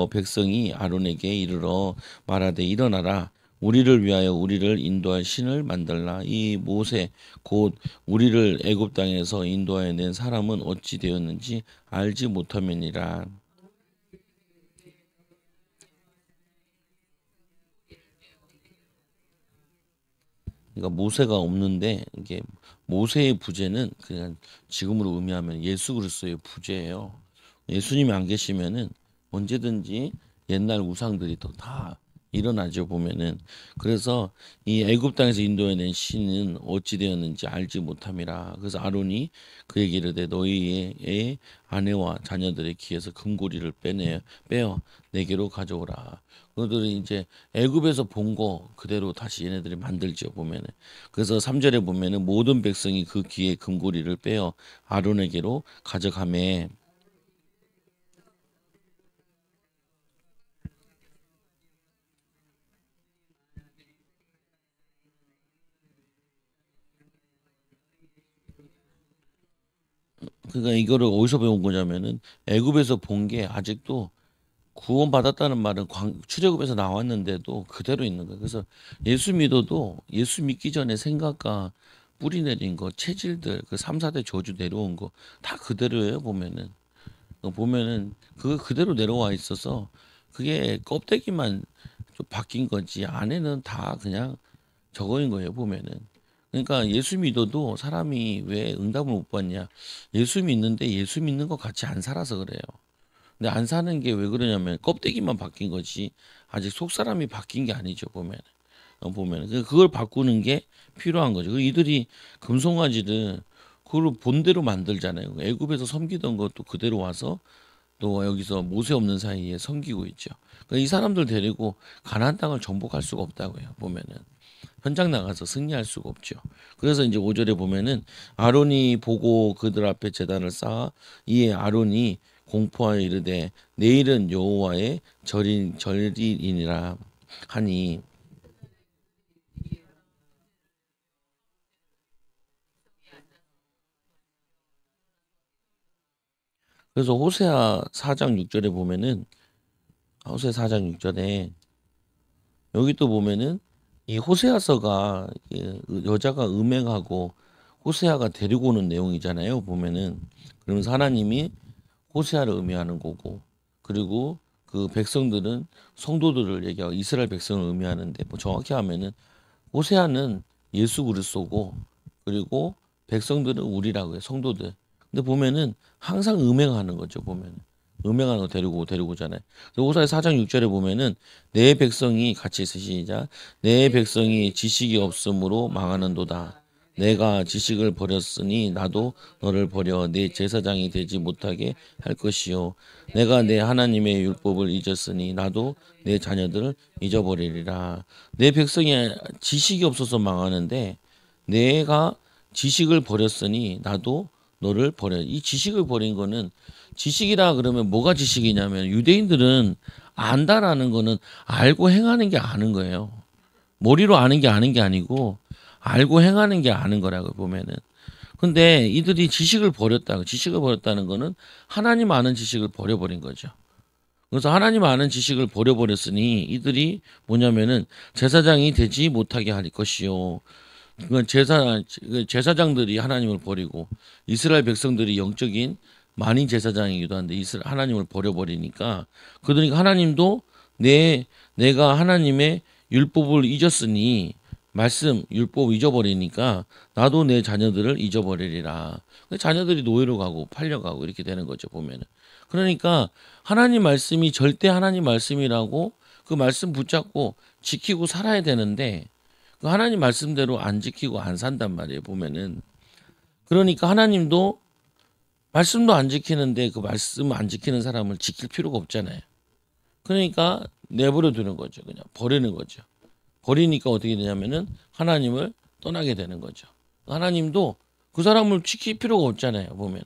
백성이 아론에게 이르러 말하되 일어나라 우리를 위하여 우리를 인도할 신을 만들라. 이 모세 곧 우리를 애굽 땅에서 인도하여 낸 사람은 어찌 되었는지 알지 못함이니라. 그러니까 모세가 없는데 이게 모세의 부재는 그냥 지금으로 의미하면 예수 그리스도의 부재예요. 예수님이 안 계시면은 언제든지 옛날 우상들이 또 다 일어나죠 보면은. 그래서 이 애굽 땅에서 인도해낸 신은 어찌 되었는지 알지 못함이라. 그래서 아론이 그에게 이르되 너희의 아내와 자녀들의 귀에서 금고리를 빼어 내게로 가져오라. 그들이 이제 애굽에서 본 거 그대로 다시 얘네들이 만들죠 보면은. 그래서 3절에 보면은 모든 백성이 그 귀에 금고리를 빼어 아론에게로 가져가매. 그러니까 이거를 어디서 배운 거냐면은 애굽에서 본 게 아직도 구원받았다는 말은 출애굽에서 나왔는데도 그대로 있는 거예요. 그래서 예수 믿어도 예수 믿기 전에 생각과 뿌리 내린 거, 체질들, 그 3, 4대 저주 내려온 거 다 그대로예요, 보면은. 보면은 그거 그대로 내려와 있어서 그게 껍데기만 좀 바뀐 거지 안에는 다 그냥 저거인 거예요, 보면은. 그러니까 예수 믿어도 사람이 왜 응답을 못 받냐? 예수 믿는데 예수 믿는 것 같이 안 살아서 그래요. 근데 안 사는 게 왜 그러냐면 껍데기만 바뀐 거지 아직 속 사람이 바뀐 게 아니죠, 보면. 보면 그걸 바꾸는 게 필요한 거죠. 이들이 금송아지를 그걸 본대로 만들잖아요. 애굽에서 섬기던 것도 그대로 와서 또 여기서 모세 없는 사이에 섬기고 있죠. 그러니까 이 사람들 데리고 가나안 땅을 정복할 수가 없다고요. 보면은 현장 나가서 승리할 수가 없죠. 그래서 이제 5절에 보면은 아론이 보고 그들 앞에 제단을 쌓아 이에 아론이 공포하여 이르되 내일은 여호와의 절일이니라 하니. 그래서 호세아 4장 6절에 보면은 호세 4장 6절에 여기 또 보면은 이 호세아서가 여자가 음행하고 호세아가 데리고 오는 내용이잖아요. 보면은 그러면서 하나님이 호세아를 의미하는 거고 그리고 그 백성들은 성도들을 얘기하고 이스라엘 백성을 의미하는데 뭐 정확히 하면은 호세아는 예수 그리스도고 그리고 백성들은 우리라고 해요. 성도들. 근데 보면은 항상 음행하는 거죠. 보면은 음행하는 거 데리고 오잖아요. 그래서 호사의 4장 6절에 보면은 내 백성이 같이 쓰시자 내 백성이 지식이 없으므로 망하는도다. 내가 지식을 버렸으니 나도 너를 버려 내 제사장이 되지 못하게 할 것이요 내가 내 하나님의 율법을 잊었으니 나도 내 자녀들을 잊어버리리라. 내 백성이 지식이 없어서 망하는데 내가 지식을 버렸으니 나도 너를 버려. 이 지식을 버린 거는 지식이라 그러면 뭐가 지식이냐면 유대인들은 안다라는 거는 알고 행하는 게 아는 거예요. 머리로 아는 게 아니고 알고 행하는 게 아는 거라고 보면은. 근데 이들이 지식을 버렸다는 거는 하나님 아는 지식을 버려버린 거죠. 그래서 하나님 아는 지식을 버려버렸으니 이들이 뭐냐면은 제사장이 되지 못하게 할 것이요. 그건 제사장들이 하나님을 버리고 이스라엘 백성들이 영적인 만인 제사장이기도 한데 하나님을 버려버리니까 그러니까 하나님도 내가 하나님의 율법을 잊었으니 말씀 율법 잊어버리니까 나도 내 자녀들을 잊어버리리라. 자녀들이 노예로 가고 팔려가고 이렇게 되는 거죠 보면은. 그러니까 하나님 말씀이 절대 하나님 말씀이라고 그 말씀 붙잡고 지키고 살아야 되는데 그 하나님 말씀대로 안 지키고 안 산단 말이에요 보면은. 그러니까 하나님도 말씀도 안 지키는데 그 말씀 안 지키는 사람을 지킬 필요가 없잖아요. 그러니까 내버려 두는 거죠. 그냥 버리는 거죠. 버리니까 어떻게 되냐면은 하나님을 떠나게 되는 거죠. 하나님도 그 사람을 지킬 필요가 없잖아요. 보면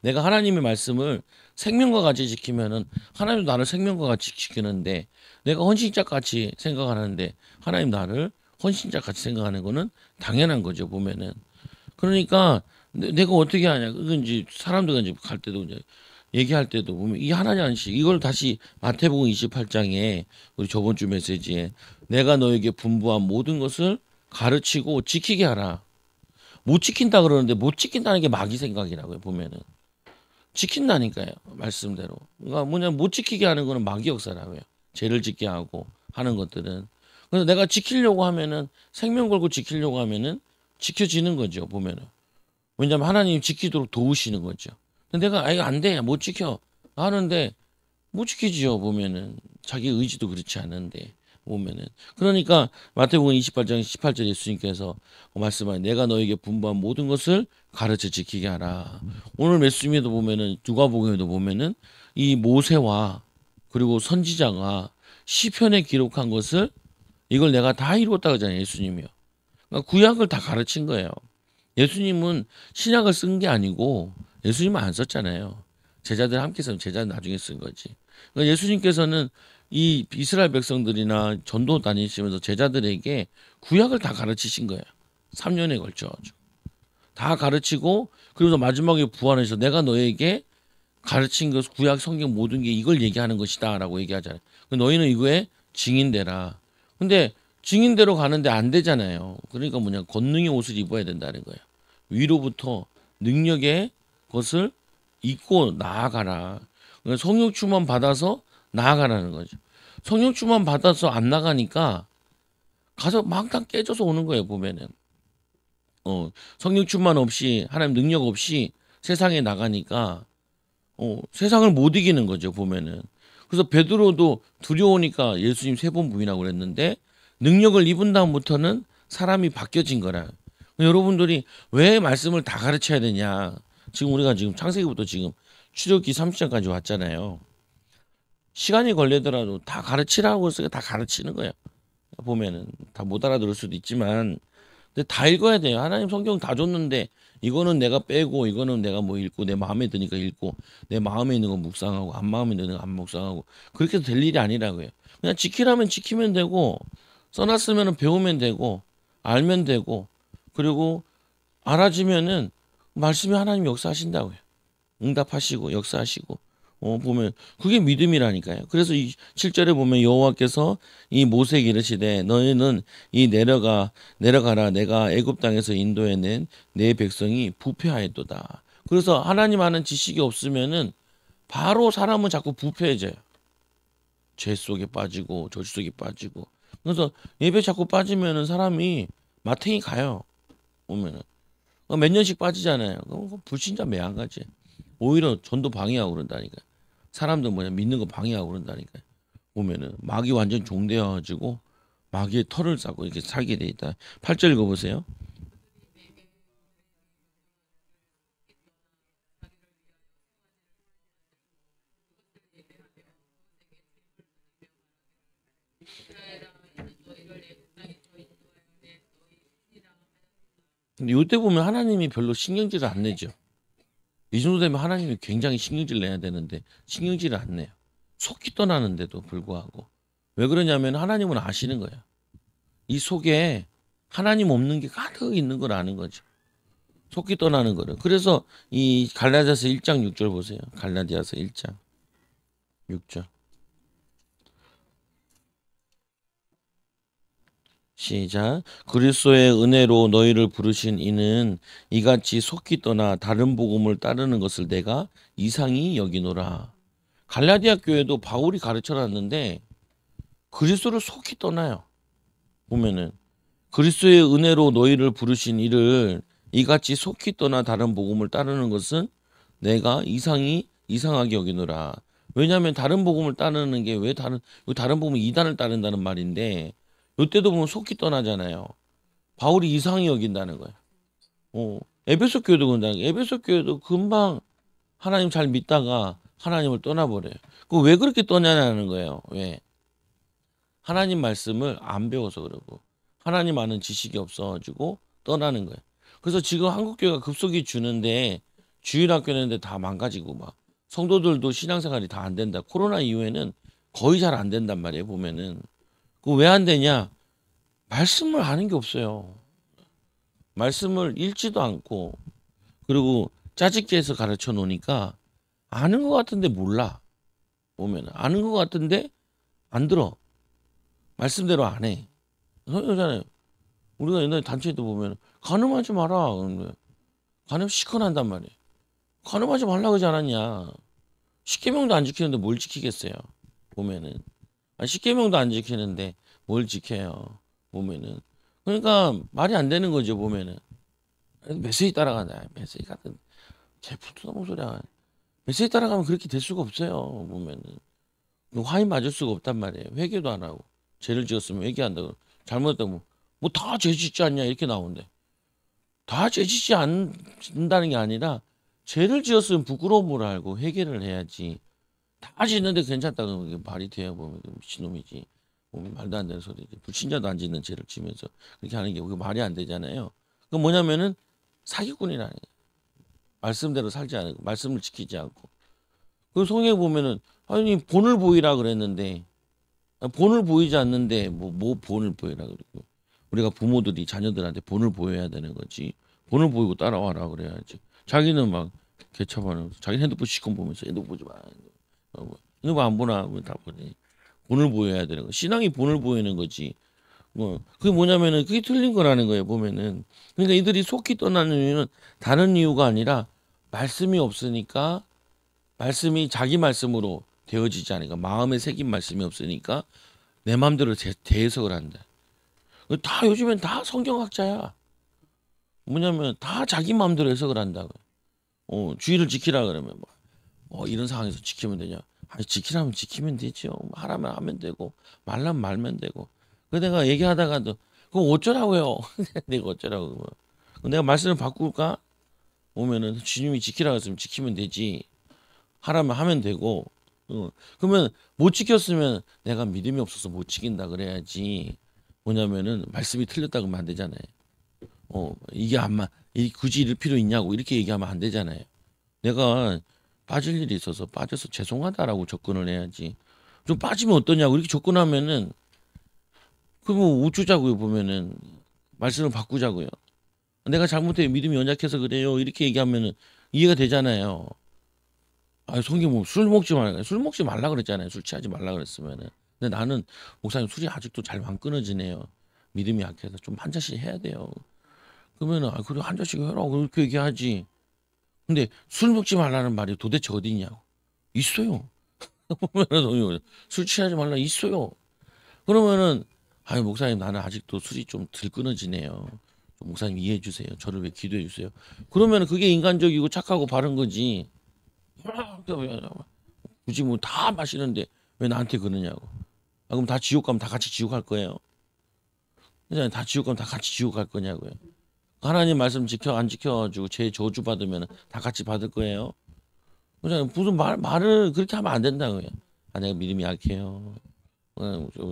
내가 하나님의 말씀을 생명과 같이 지키면은 하나님도 나를 생명과 같이 지키는데 내가 헌신자 같이 생각하는데 하나님 나를 헌신자 같이 생각하는 거는 당연한 거죠. 보면은. 그러니까 내가 어떻게 하냐. 그건 이제 사람들과 이제 갈 때도 이제 얘기할 때도 보면 이 하나님 아니시 이걸 다시 마태복음 28장에 우리 저번 주 메시지에 내가 너에게 분부한 모든 것을 가르치고 지키게 하라. 못 지킨다 그러는데 못 지킨다는 게 마귀 생각이라고요. 보면은 지킨다니까요. 말씀대로. 그러니까 뭐냐 못 지키게 하는 거는 마귀 역사라고요. 죄를 짓게 하고 하는 것들은. 그래서 내가 지키려고 하면은 생명 걸고 지키려고 하면은 지켜지는 거죠. 보면은. 왜냐하면 하나님이 지키도록 도우시는 거죠. 근데 내가 아 이거 안 돼. 못 지켜. 하는데 못 지키지요. 보면은 자기 의지도 그렇지 않은데 보면은 그러니까 마태복음 28장 18절 예수님께서 말씀하신 내가 너에게 분부한 모든 것을 가르쳐 지키게 하라. 오늘 말씀에도 보면은 누가복음에도 보면은 이 모세와 그리고 선지자가 시편에 기록한 것을 이걸 내가 다 이루었다 그러잖아요. 예수님이요. 그러니까 구약을 다 가르친 거예요. 예수님은 신약을 쓴 게 아니고 예수님은 안 썼잖아요. 제자들 함께 쓰면 제자는 나중에 쓴 거지. 그러니까 예수님께서는 이 이스라엘 백성들이나 전도 다니시면서 제자들에게 구약을 다 가르치신 거예요. 3년에 걸쳐 다 가르치고 그래서 마지막에 부활해서 내가 너에게 가르친 것 구약 성경 모든 게 이걸 얘기하는 것이다라고 얘기하잖아요. 너희는 이거에 증인되라. 근데 증인대로 가는데 안 되잖아요. 그러니까 뭐냐 권능의 옷을 입어야 된다는 거예요. 위로부터 능력의 것을 입고 나아가라. 그러니까 성령 충만 받아서 나아가라는 거죠. 성령 충만 받아서 안 나가니까 가서 막상 깨져서 오는 거예요. 보면은 성령 충만 없이 하나님 능력 없이 세상에 나가니까 세상을 못 이기는 거죠. 보면은 그래서 베드로도 두려우니까 예수님 3번 부인하고 그랬는데 능력을 입은 다음부터는 사람이 바뀌어진 거라. 여러분들이 왜 말씀을 다 가르쳐야 되냐? 지금 우리가 지금 창세기부터 지금 출애굽기 30장까지 왔잖아요. 시간이 걸리더라도 다 가르치라고 해서 다 가르치는 거예요. 보면은 다 못 알아들을 수도 있지만 근데 다 읽어야 돼요. 하나님 성경 다 줬는데 이거는 내가 빼고 이거는 내가 뭐 읽고 내 마음에 드니까 읽고 내 마음에 있는 거 묵상하고 안 마음에 드는 거 안 묵상하고 그렇게 해도 될 일이 아니라고요. 그냥 지키라면 지키면 되고 써놨으면 배우면 되고 알면 되고 그리고 알아지면은 말씀이 하나님 역사하신다고요. 응답하시고 역사하시고 보면 그게 믿음이라니까요. 그래서 이 7절에 보면 여호와께서 이 모세에게 이르시되 너희는 이 내려가라 내가 애굽 땅에서 인도해낸 내 백성이 부패하였도다. 그래서 하나님 아는 지식이 없으면은 바로 사람은 자꾸 부패해져요. 죄 속에 빠지고 저주 속에 빠지고 그래서 예배 자꾸 빠지면은 사람이 마탱이 가요. 보면은 몇 년씩 빠지잖아요. 그럼 불신자 매한가지. 오히려 전도 방해하고 그런다니까. 사람들 뭐냐 믿는 거 방해하고 그런다니까. 보면은 마귀 완전 종되어가지고 마귀의 털을 쌓고 이렇게 살게 돼 있다. 8절 읽어보세요. 근데 이때 보면 하나님이 별로 신경질을 안 내죠. 이 정도 되면 하나님이 굉장히 신경질 내야 되는데 신경질을 안 내요. 속이 떠나는데도 불구하고. 왜 그러냐면 하나님은 아시는 거예요. 이 속에 하나님 없는 게 가득 있는 걸 아는 거죠. 속이 떠나는 거를. 그래서 이 갈라디아서 1장 6절 보세요. 갈라디아서 1장 6절. 시작. 그리스도의 은혜로 너희를 부르신 이는 이같이 속히 떠나 다른 복음을 따르는 것을 내가 이상히 여기노라. 갈라디아 교회도 바울이 가르쳐놨는데 그리스도를 속히 떠나요. 보면은 그리스도의 은혜로 너희를 부르신 이를 이같이 속히 떠나 다른 복음을 따르는 것은 내가 이상하게 여기노라. 왜냐하면 다른 복음을 따르는 게 왜 다른 복음은 이단을 따른다는 말인데 이때도 보면 속히 떠나잖아요. 바울이 이상히 여긴다는 거예요. 에베소 교회도 그런다. 에베소 교회도 금방 하나님 잘 믿다가 하나님을 떠나버려요. 그 왜 그렇게 떠나냐는 거예요. 왜? 하나님 말씀을 안 배워서 그러고 하나님 아는 지식이 없어가지고 떠나는 거예요. 그래서 지금 한국교회가 급속히 주는데 주일학교는데 다 망가지고 막 성도들도 신앙생활이 다 안 된다. 코로나 이후에는 거의 잘 안 된단 말이에요. 보면은 그 왜 안 되냐? 말씀을 아는 게 없어요. 말씀을 읽지도 않고 그리고 짜집기해서 가르쳐 놓으니까 아는 것 같은데 몰라. 보면은 아는 것 같은데 안 들어. 말씀대로 안 해. 그러잖아요. 우리가 옛날에 단체도 보면 간음하지 마라. 그러는데 간음 시커난단 말이에요. 간음하지 말라 그러지 않았냐. 십계명도 안 지키는데 뭘 지키겠어요. 보면은 십계명도 안 지키는데 뭘 지켜요. 보면은 그러니까 말이 안 되는 거죠. 보면은 메시지 따라가냐. 메시지 같은 개푸드 너무 소리야. 메시지 따라가면 그렇게 될 수가 없어요. 보면은 화인 맞을 수가 없단 말이에요. 회개도 안 하고 죄를 지었으면 회개한다고 잘못했다고 뭐 다 죄 짓지 않냐 이렇게 나오는데 다 죄 짓지 않는다는 게 아니라 죄를 지었으면 부끄러움을 알고 회개를 해야지. 다 짓는데 괜찮다고 그게 말이 돼요. 보면 미친놈이지. 보면 말도 안 되는 소리지. 불신자도 안 짓는 죄를 지면서 그렇게 하는 게 그게 말이 안 되잖아요. 그 뭐냐면은 사기꾼이라는 거예요. 말씀대로 살지 않고 말씀을 지키지 않고. 그 성경에 보면은 아니 본을 보이라 그랬는데 본을 보이지 않는데 뭐 본을 보이라 그러고 우리가 부모들이 자녀들한테 본을 보여야 되는 거지. 본을 보이고 따라와라 그래야지. 자기는 막 개차반하면서 자기 핸드폰 시컷 보면서 핸드폰 보지 마. 핸드폰 안 보나 하면 다 보지. 본을 보여야 되는 거. 신앙이 본을 보이는 거지. 뭐 그게 뭐냐면은 그게 틀린 거라는 거예요. 보면은 그러니까 이들이 속히 떠나는 이유는 다른 이유가 아니라 말씀이 없으니까 말씀이 자기 말씀으로 되어지지 않으니까 마음에 새긴 말씀이 없으니까 내 마음대로 대해석을 한다. 다 요즘엔 다 성경학자야. 뭐냐면 다 자기 마음대로 해석을 한다고. 주의를 지키라 그러면 이런 상황에서 지키면 되냐? 아니 지키라면 지키면 되죠. 하라면 하면 되고 말라면 말면 되고. 그 내가 얘기하다가도 그거 어쩌라고요? 내가 어쩌라고? 내가 말씀을 바꿀까? 오면은 주님이 지키라 했으면 지키면 되지. 하라면 하면 되고. 그러면 못 지켰으면 내가 믿음이 없어서 못 지킨다 그래야지. 뭐냐면은 말씀이 틀렸다고 하면 안 되잖아요. 이게 굳이 이럴 필요 있냐고 이렇게 얘기하면 안 되잖아요. 내가 빠질 일이 있어서 빠져서 죄송하다라고 접근을 해야지. 좀 빠지면 어떠냐고 이렇게 접근하면은 그뭐 우쭈자고요. 보면은 말씀을 바꾸자고요. 내가 잘못해 믿음이 연약해서 그래요. 이렇게 얘기하면은 이해가 되잖아요. 성경 뭐 술 먹지 말라. 술 먹지 말라 그랬잖아요. 술 취하지 말라 그랬으면은. 근데 나는 목사님 술이 아직도 잘 안 끊어지네요. 믿음이 약해서 좀 한 잔씩 해야 돼요. 그러면은 그래 한 잔씩 해라 그렇게 얘기하지. 근데 술 먹지 말라는 말이 도대체 어디 있냐고. 있어요. 보면은 술 취하지 말라 있어요. 그러면은 목사님 나는 아직도 술이 좀 덜 끊어지네요. 좀 목사님 이해해 주세요. 저를 왜 기도해 주세요. 그러면은 그게 인간적이고 착하고 바른 거지. 굳이 뭐 다 마시는데 왜 나한테 그러냐고. 그럼 다 지옥 가면 다 같이 지옥 갈 거예요. 그냥 다 지옥 가면 다 같이 지옥 갈 거냐고요. 하나님 말씀 지켜 안 지켜가지고 제 저주 받으면 다 같이 받을 거예요. 그냥 무슨 말을 그렇게 하면 안 된다고요. 내가 믿음이 약해요.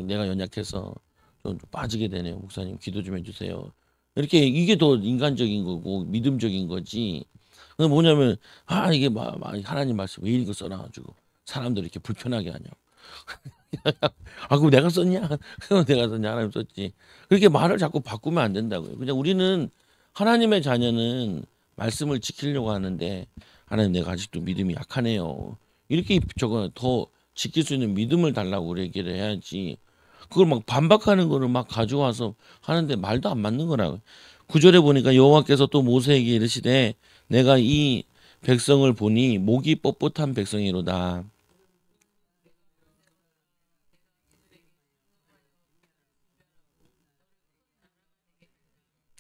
내가 연약해서 좀 빠지게 되네요. 목사님 기도 좀 해주세요. 이렇게 이게 더 인간적인 거고 믿음적인 거지. 근데 뭐냐면 이게 하나님 말씀 왜 이거 써놔가지고 사람들 이렇게 불편하게 하냐고. 그럼 내가 썼냐? 그럼 내가 썼냐? 하나님 썼지. 그렇게 말을 자꾸 바꾸면 안 된다고요. 그냥 우리는 하나님의 자녀는 말씀을 지키려고 하는데 하나님 내가 아직도 믿음이 약하네요. 이렇게 저거 더 지킬 수 있는 믿음을 달라고 우리 얘기를 해야지. 그걸 막 반박하는 거를 막 가져와서 하는데 말도 안 맞는 거라고. 구절에 보니까 여호와께서 또 모세에게 이르시되 내가 이 백성을 보니 목이 뻣뻣한 백성이로다.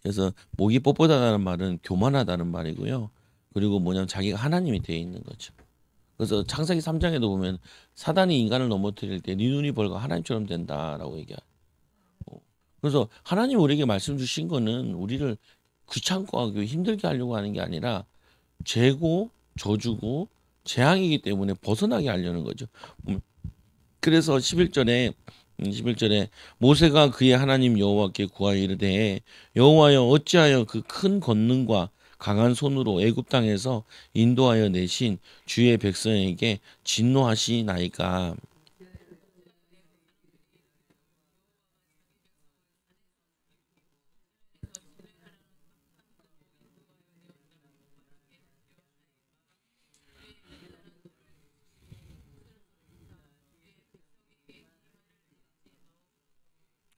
그래서 목이 뻣뻣하다는 말은 교만하다는 말이고요. 그리고 뭐냐면 자기가 하나님이 되어 있는 거죠. 그래서 창세기 3장에도 보면 사단이 인간을 넘어뜨릴 때 네 눈이 벌거 하나님처럼 된다라고 얘기해요. 그래서 하나님 우리에게 말씀 주신 거는 우리를 귀찮고 하고 힘들게 하려고 하는 게 아니라 죄고 저주고 재앙이기 때문에 벗어나게 하려는 거죠. 그래서 11절에 모세가 그의 하나님 여호와께 구하여 이르되 여호와여 어찌하여 그 큰 권능과 강한 손으로 애굽 땅에서 인도하여 내신 주의 백성에게 진노하시나이까.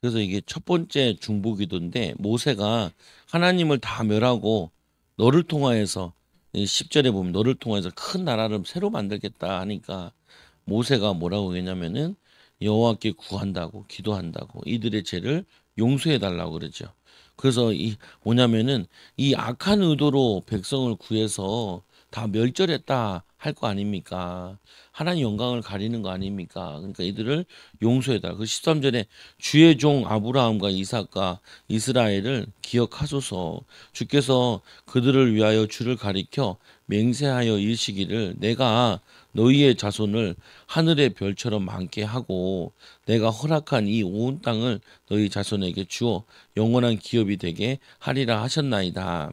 그래서 이게 첫 번째 중보기도인데 모세가 하나님을 다 멸하고 너를 통하여서 10절에 보면 너를 통하여서 큰 나라를 새로 만들겠다 하니까 모세가 뭐라고 했냐면은 여호와께 구한다고 기도한다고 이들의 죄를 용서해 달라고 그러죠. 그래서 이 뭐냐면은 이 악한 의도로 백성을 구해서 다 멸절했다 할 거 아닙니까? 하나님 영광을 가리는 거 아닙니까? 그러니까 이들을 용서해 달라. 그 13절에 주의 종 아브라함과 이삭과 이스라엘을 기억하소서. 주께서 그들을 위하여 주를 가리켜 맹세하여 이르시기를 내가 너희의 자손을 하늘의 별처럼 많게 하고 내가 허락한 이 온 땅을 너희 자손에게 주어 영원한 기업이 되게 하리라 하셨나이다.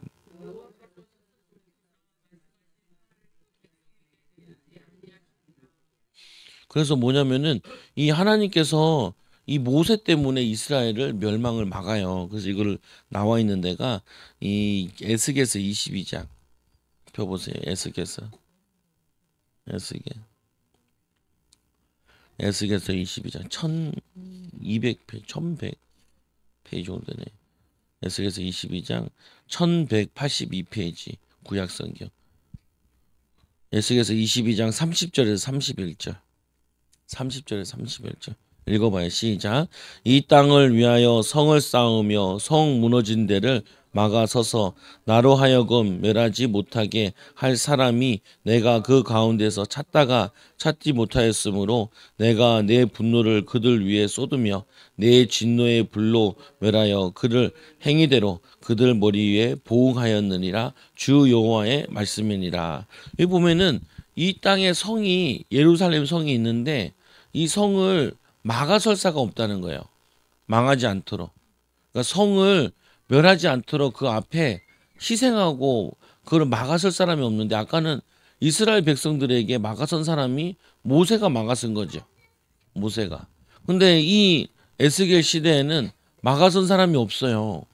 그래서 뭐냐면은 이 하나님께서 이 모세 때문에 이스라엘을 멸망을 막아요. 그래서 이걸 나와 있는 데가 이 에스겔서 22장 펴보세요. 에스겔 에스겔서 22장 1200페이지 1100페이지 정도 되네. 에스겔서 22장 1182페이지 구약성경 에스겔서 22장 30절에서 31절 30절에 31절 읽어봐요. 시작. 이 땅을 위하여 성을 쌓으며 성 무너진 데를 막아서서 나로 하여금 멸하지 못하게 할 사람이 내가 그 가운데서 찾다가 찾지 못하였으므로 내가 내 분노를 그들 위에 쏟으며 내 진노의 불로 멸하여 그를 행위대로 그들 머리 위에 보응하였느니라 주 여호와의 말씀이니라. 여기 보면은 이 땅에 성이 예루살렘 성이 있는데 이 성을 막아설 사가 없다는 거예요. 망하지 않도록. 그러니까 성을 멸하지 않도록 그 앞에 희생하고 그걸 막아설 사람이 없는데 아까는 이스라엘 백성들에게 막아선 사람이 모세가 막아선 거죠. 모세가. 근데 이 에스겔 시대에는 막아선 사람이 없어요.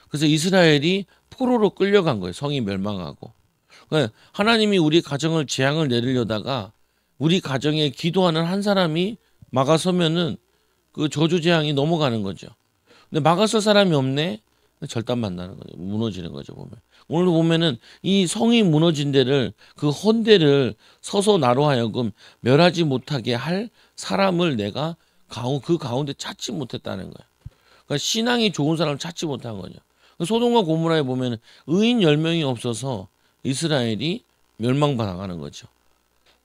그래서 이스라엘이 포로로 끌려간 거예요. 성이 멸망하고. 그러니까 하나님이 우리 가정을 재앙을 내리려다가 우리 가정에 기도하는 한 사람이 막아서면은 그 저주 재앙이 넘어가는 거죠. 근데 막아설 사람이 없네. 절단 만나는 거죠. 무너지는 거죠. 보면 오늘 보면은 이 성이 무너진 데를 그 헌데를 서서 나로 하여금 멸하지 못하게 할 사람을 내가 그 가운데 찾지 못했다는 거예요. 그러니까 신앙이 좋은 사람을 찾지 못한 거죠. 소돔과 고모라에 보면 의인 10명이 없어서 이스라엘이 멸망당하는 거죠.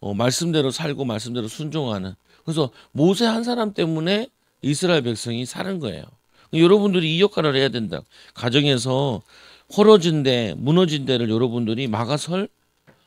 말씀대로 살고 말씀대로 순종하는. 그래서 모세 한 사람 때문에 이스라엘 백성이 사는 거예요. 여러분들이 이 역할을 해야 된다. 가정에서 헐어진 데, 무너진 데를 여러분들이 막아설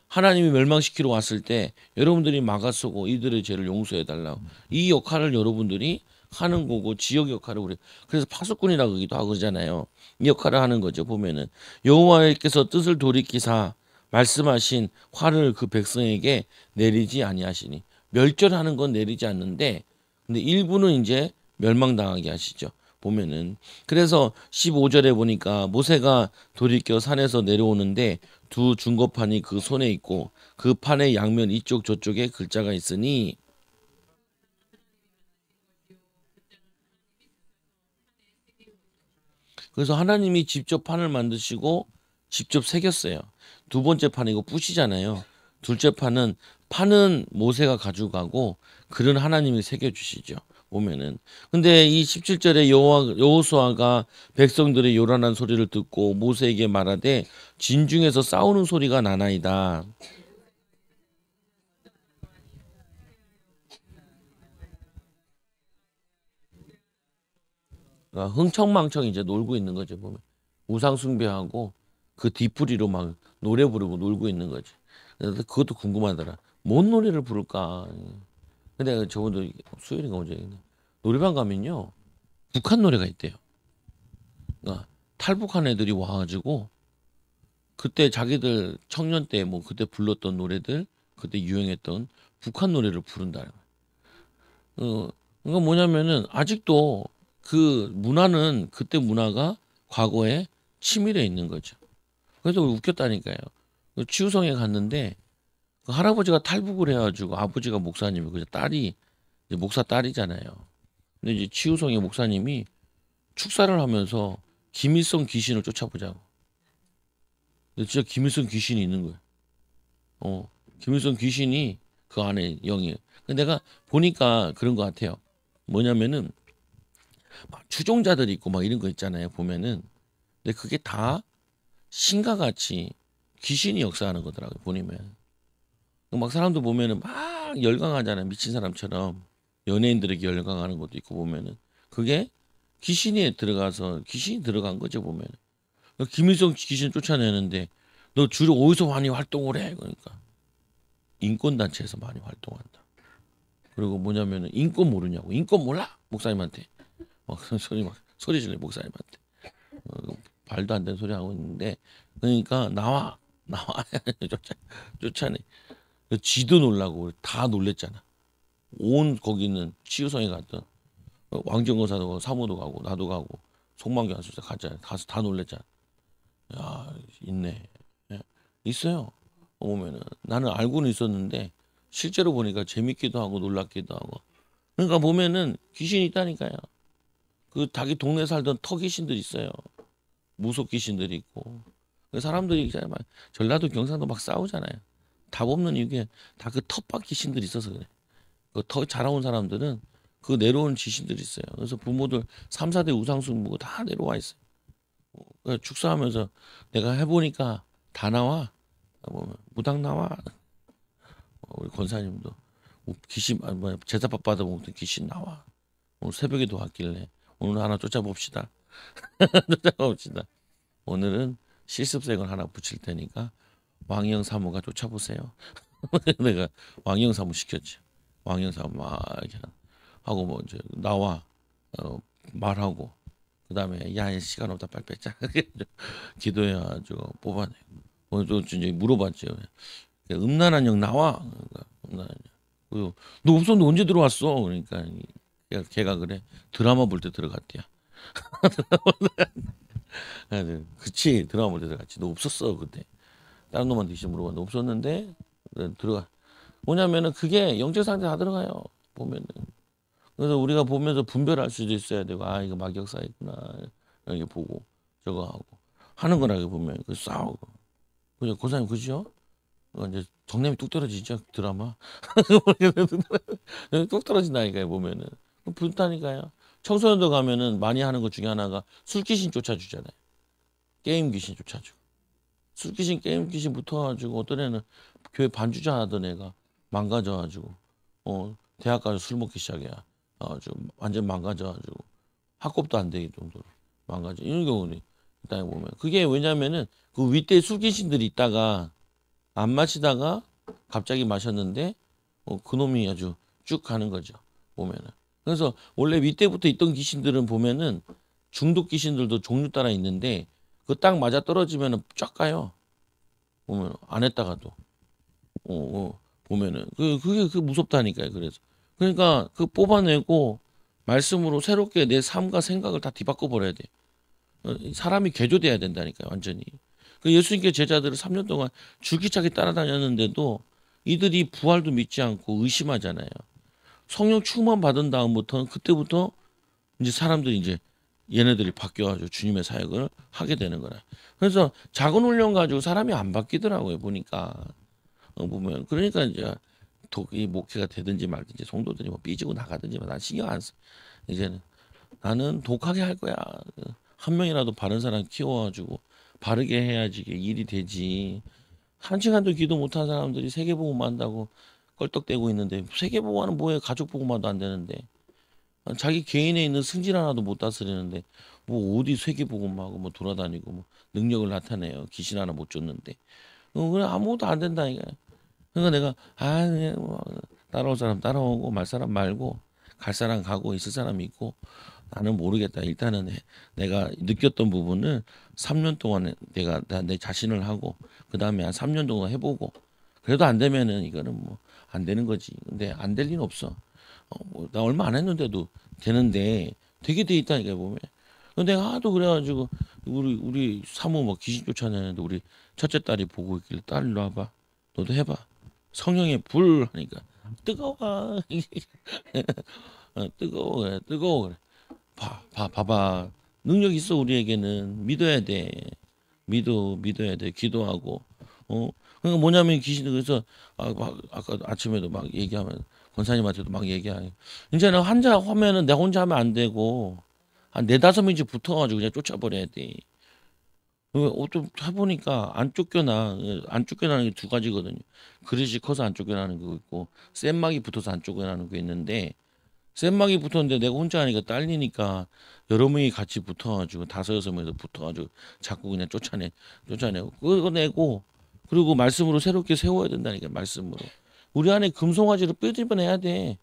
하나님이 멸망시키러 왔을 때 여러분들이 막아서고 이들의 죄를 용서해 달라고. 이 역할을 여러분들이 하는 거고 지역 역할을 우리 그래서 파수꾼이라고 하기도 하고 그러잖아요. 이 역할을 하는 거죠. 보면은 여호와께서 뜻을 돌이키사 말씀하신 화를 그 백성에게 내리지 아니하시니 멸절하는 건 내리지 않는데 근데 일부는 이제 멸망당하게 하시죠. 보면은 그래서 15절에 보니까 모세가 돌이켜 산에서 내려오는데 두 중거판이 그 손에 있고 그 판의 양면 이쪽 저쪽에 글자가 있으니 그래서 하나님이 직접 판을 만드시고 직접 새겼어요. 두 번째 판 이거 붓이잖아요. 둘째 판은 모세가 가져가고 글은 하나님이 새겨주시죠. 보면은 근데 이 17절에 여호수아가 백성들의 요란한 소리를 듣고 모세에게 말하되 진중에서 싸우는 소리가 나나이다. 그러니까 흥청망청 이제 놀고 있는 거죠. 보면 우상 숭배하고 그 뒤풀이로 막 노래 부르고 놀고 있는 거지. 그래서 그것도 궁금하더라. 뭔 노래를 부를까? 근데 저번도 수요일인가 언제 노래방 가면요 북한 노래가 있대요. 그러니까 탈북한 애들이 와가지고 그때 자기들 청년 때 뭐 그때 불렀던 노래들 그때 유행했던 북한 노래를 부른다. 그러니까 뭐냐면은 아직도 그 문화는 그때 문화가 과거에 치밀해 있는 거죠. 그래서 웃겼다니까요. 그 치유성에 갔는데 그 할아버지가 탈북을 해가지고 아버지가 목사님이고 딸이 이제 목사 딸이잖아요. 근데 이제 치유성의 목사님이 축사를 하면서 김일성 귀신을 쫓아보자고. 근데 진짜 김일성 귀신이 있는 거야. 김일성 귀신이 그 안에 영이에요. 근데 내가 보니까 그런 것 같아요. 뭐냐면은 막 추종자들이 있고 막 이런 거 있잖아요. 보면은. 근데 그게 다 신과 같이 귀신이 역사하는 거더라고요. 보니면. 막 사람들 보면은 막 열광하잖아요. 미친 사람처럼. 연예인들에게 열광하는 것도 있고 보면은. 그게 귀신이 들어가서 귀신이 들어간 거죠. 보면은. 김일성 귀신 쫓아내는데 너 주로 어디서 많이 활동을 해? 그러니까 인권단체에서 많이 활동한다. 그리고 뭐냐면은 인권 모르냐고. 인권 몰라? 목사님한테. 막 소리 질러 목사님한테. 말도 안 되는 소리 하고 있는데 그러니까 나와 쫓아내. 지도 놀라고 다 놀랬잖아. 온 거기는 치유성에 갔던 왕정거사도 가고 사모도 가고 나도 가고 송만교 아저씨 가자 가서 다 놀랬잖아. 야 있네. 예, 있어요. 보면은 나는 알고는 있었는데 실제로 보니까 재밌기도 하고 놀랍기도 하고. 그러니까 보면은 귀신이 있다니까요. 그 자기 동네 살던 터 귀신들 있어요. 무속 귀신들이 있고. 그 사람들이 있잖아요. 막 전라도 경상도 막 싸우잖아요. 답 없는 이유게 다 그 텃밭 귀신들이 있어서 그래. 그 터 자라온 사람들은 그 내려온 귀신들이 있어요. 그래서 부모들 3, 4대 우상숭 다 내려와 있어요. 그래서 축사하면서 내가 해보니까 다 나와. 보면 무당 나와. 우리 권사님도 귀신 뭐 제사밥 받아 먹던 귀신 나와. 오늘 새벽에도 왔길래 오늘 하나 쫓아봅시다. 쫓아봅시다. 오늘은 실습생을 하나 붙일 테니까 왕영 사무가 쫓아보세요. 내가 왕영 사무 시켰지. 왕영 사무 막 이렇게 하고 뭐 이제 나와 말하고 그다음에 야 시간 없다 빨리 뺏자. 기도해가지고 뽑아내. 오늘 또 이제 물어봤죠. 음란한 영 나와. 그러니까 음란한 영. 그리고 너 없었는데 언제 들어왔어? 그러니까 걔가 그래 드라마 볼 때 들어갔대야. 그치 드라마 볼 때 들어갔지. 너 없었어 그때. 다른 놈한테 이제 물어봤는데 없었는데 들어가. 뭐냐면은 그게 영적 상태 다 들어가요. 보면은. 그래서 우리가 보면서 분별할 수도 있어야 되고 아 이거 막역사 있구나 이렇게 보고 저거 하고 하는 거라 보면 그 싸우고 그죠 고사님 그죠? 이제 정념이 뚝 떨어지죠 드라마 뚝 떨어진다니까요 보면은 불타니까요. 청소년도 가면은 많이 하는 것 중에 하나가 술 귀신 쫓아주잖아요. 게임 귀신 쫓아주고 술 귀신 게임 귀신 붙어가지고 어떤 애는 교회 반주자 하던 애가 망가져가지고 대학 가서 술 먹기 시작이야. 아주 완전 망가져가지고 학급도 안 되게 정도로 망가져 이런 경우는 일단 보면 그게 왜냐면은 그 윗대 술 귀신들이 있다가 안 마시다가 갑자기 마셨는데 그놈이 아주 쭉 가는 거죠 보면은. 그래서 원래 윗대부터 있던 귀신들은 보면은 중독 귀신들도 종류 따라 있는데 그 딱 맞아 떨어지면은 쫙 가요. 보면 안 했다가도 보면은 그게 무섭다니까요. 그래서 그러니까 그 뽑아내고 말씀으로 새롭게 내 삶과 생각을 다 뒤바꿔 버려야 돼. 사람이 개조돼야 된다니까요. 완전히. 그 예수님께 제자들을 3년 동안 줄기차게 따라다녔는데도 이들이 부활도 믿지 않고 의심하잖아요. 성령 충만 받은 다음부터는 그때부터 이제 사람들이 이제 얘네들이 바뀌어가지고 주님의 사역을 하게 되는 거라. 그래서 작은 훈련 가지고 사람이 안 바뀌더라고요. 보니까 보면 그러니까 이제 독이 목회가 되든지 말든지 성도들이 뭐 삐지고 나가든지 난 신경 안 써. 이제는 나는 독하게 할 거야. 한 명이라도 바른 사람 키워가지고 바르게 해야지 이게 일이 되지. 한 시간도 기도 못한 사람들이 세계복음 한다고 껄떡대고 있는데 세계복음은 뭐해? 가족복음화도 안 되는데 자기 개인에 있는 승질 하나도 못 다스리는데 뭐 어디 세계복음하고 뭐 돌아다니고 뭐 능력을 나타내요. 귀신 하나 못 쫓는데 그래 아무것도 안 된다니까. 그러니까 내가 그냥 뭐 따라올 사람 따라오고 말 사람 말고 갈 사람 가고 있을 사람이 있고 나는 모르겠다. 일단은 내가 느꼈던 부분을 3년 동안 내가 내 자신을 하고 그 다음에 한 3년 동안 해보고 그래도 안 되면은 이거는 뭐 안 되는 거지. 근데 안 될 리는 없어. 뭐나 얼마 안 했는데도 되는데 되게 돼 있다니까 보면. 근데 내가 하도 그래가지고 우리 사모 뭐 귀신 쫓아내는데 우리 첫째 딸이 보고 있길래 딸 일로 와봐. 너도 해봐. 성령의 불 하니까 뜨거워. 뜨거워 그래, 뜨거워 그래. 봐봐. 능력 있어 우리에게는 믿어야 돼. 믿어야 돼. 기도하고. 어? 그러니까 뭐냐면 귀신이 그래서 아까 아침에도 막 얘기하면 권사님한테도 막 얘기하요. 이제는 환자 하면은 내가 혼자 하면 안 되고 한 네다섯 명씩 붙어가지고 그냥 쫓아버려야 돼. 좀 해보니까 안 쫓겨나는 게 두 가지거든요. 그릇이 커서 안 쫓겨나는 거 있고 센막이 붙어서 안 쫓겨나는 거 있는데 센막이 붙었는데 내가 혼자 하니까 딸리니까 여러 명이 같이 붙어가지고 다섯 여섯 명이서 붙어가지고 자꾸 그냥 쫓아내고 그거 내고 그리고 말씀으로 새롭게 세워야 된다니까 말씀으로 우리 안에 금송아지를 뼈집어내야 돼.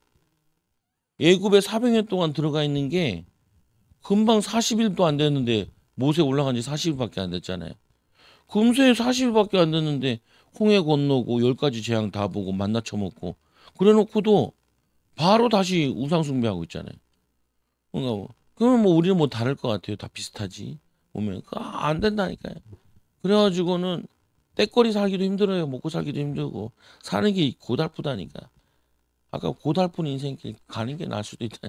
애굽에 400년 동안 들어가 있는 게 금방 40일도 안 됐는데 모세 올라간 지 40일밖에 안 됐잖아요. 금세 40일밖에 안 됐는데 홍해 건너고 열 가지 재앙 다 보고 만나 처먹고 그래놓고도 바로 다시 우상 숭배하고 있잖아요. 그러면 뭐 우리는 뭐 다를 것 같아요. 다 비슷하지. 보면 안 된다니까요. 그래가지고는 때거리 살기도 힘들어요. 먹고 살기도 힘들고 사는 게 고달프다니까. 아까 고달픈 인생길 가는 게 나을 수도 있다.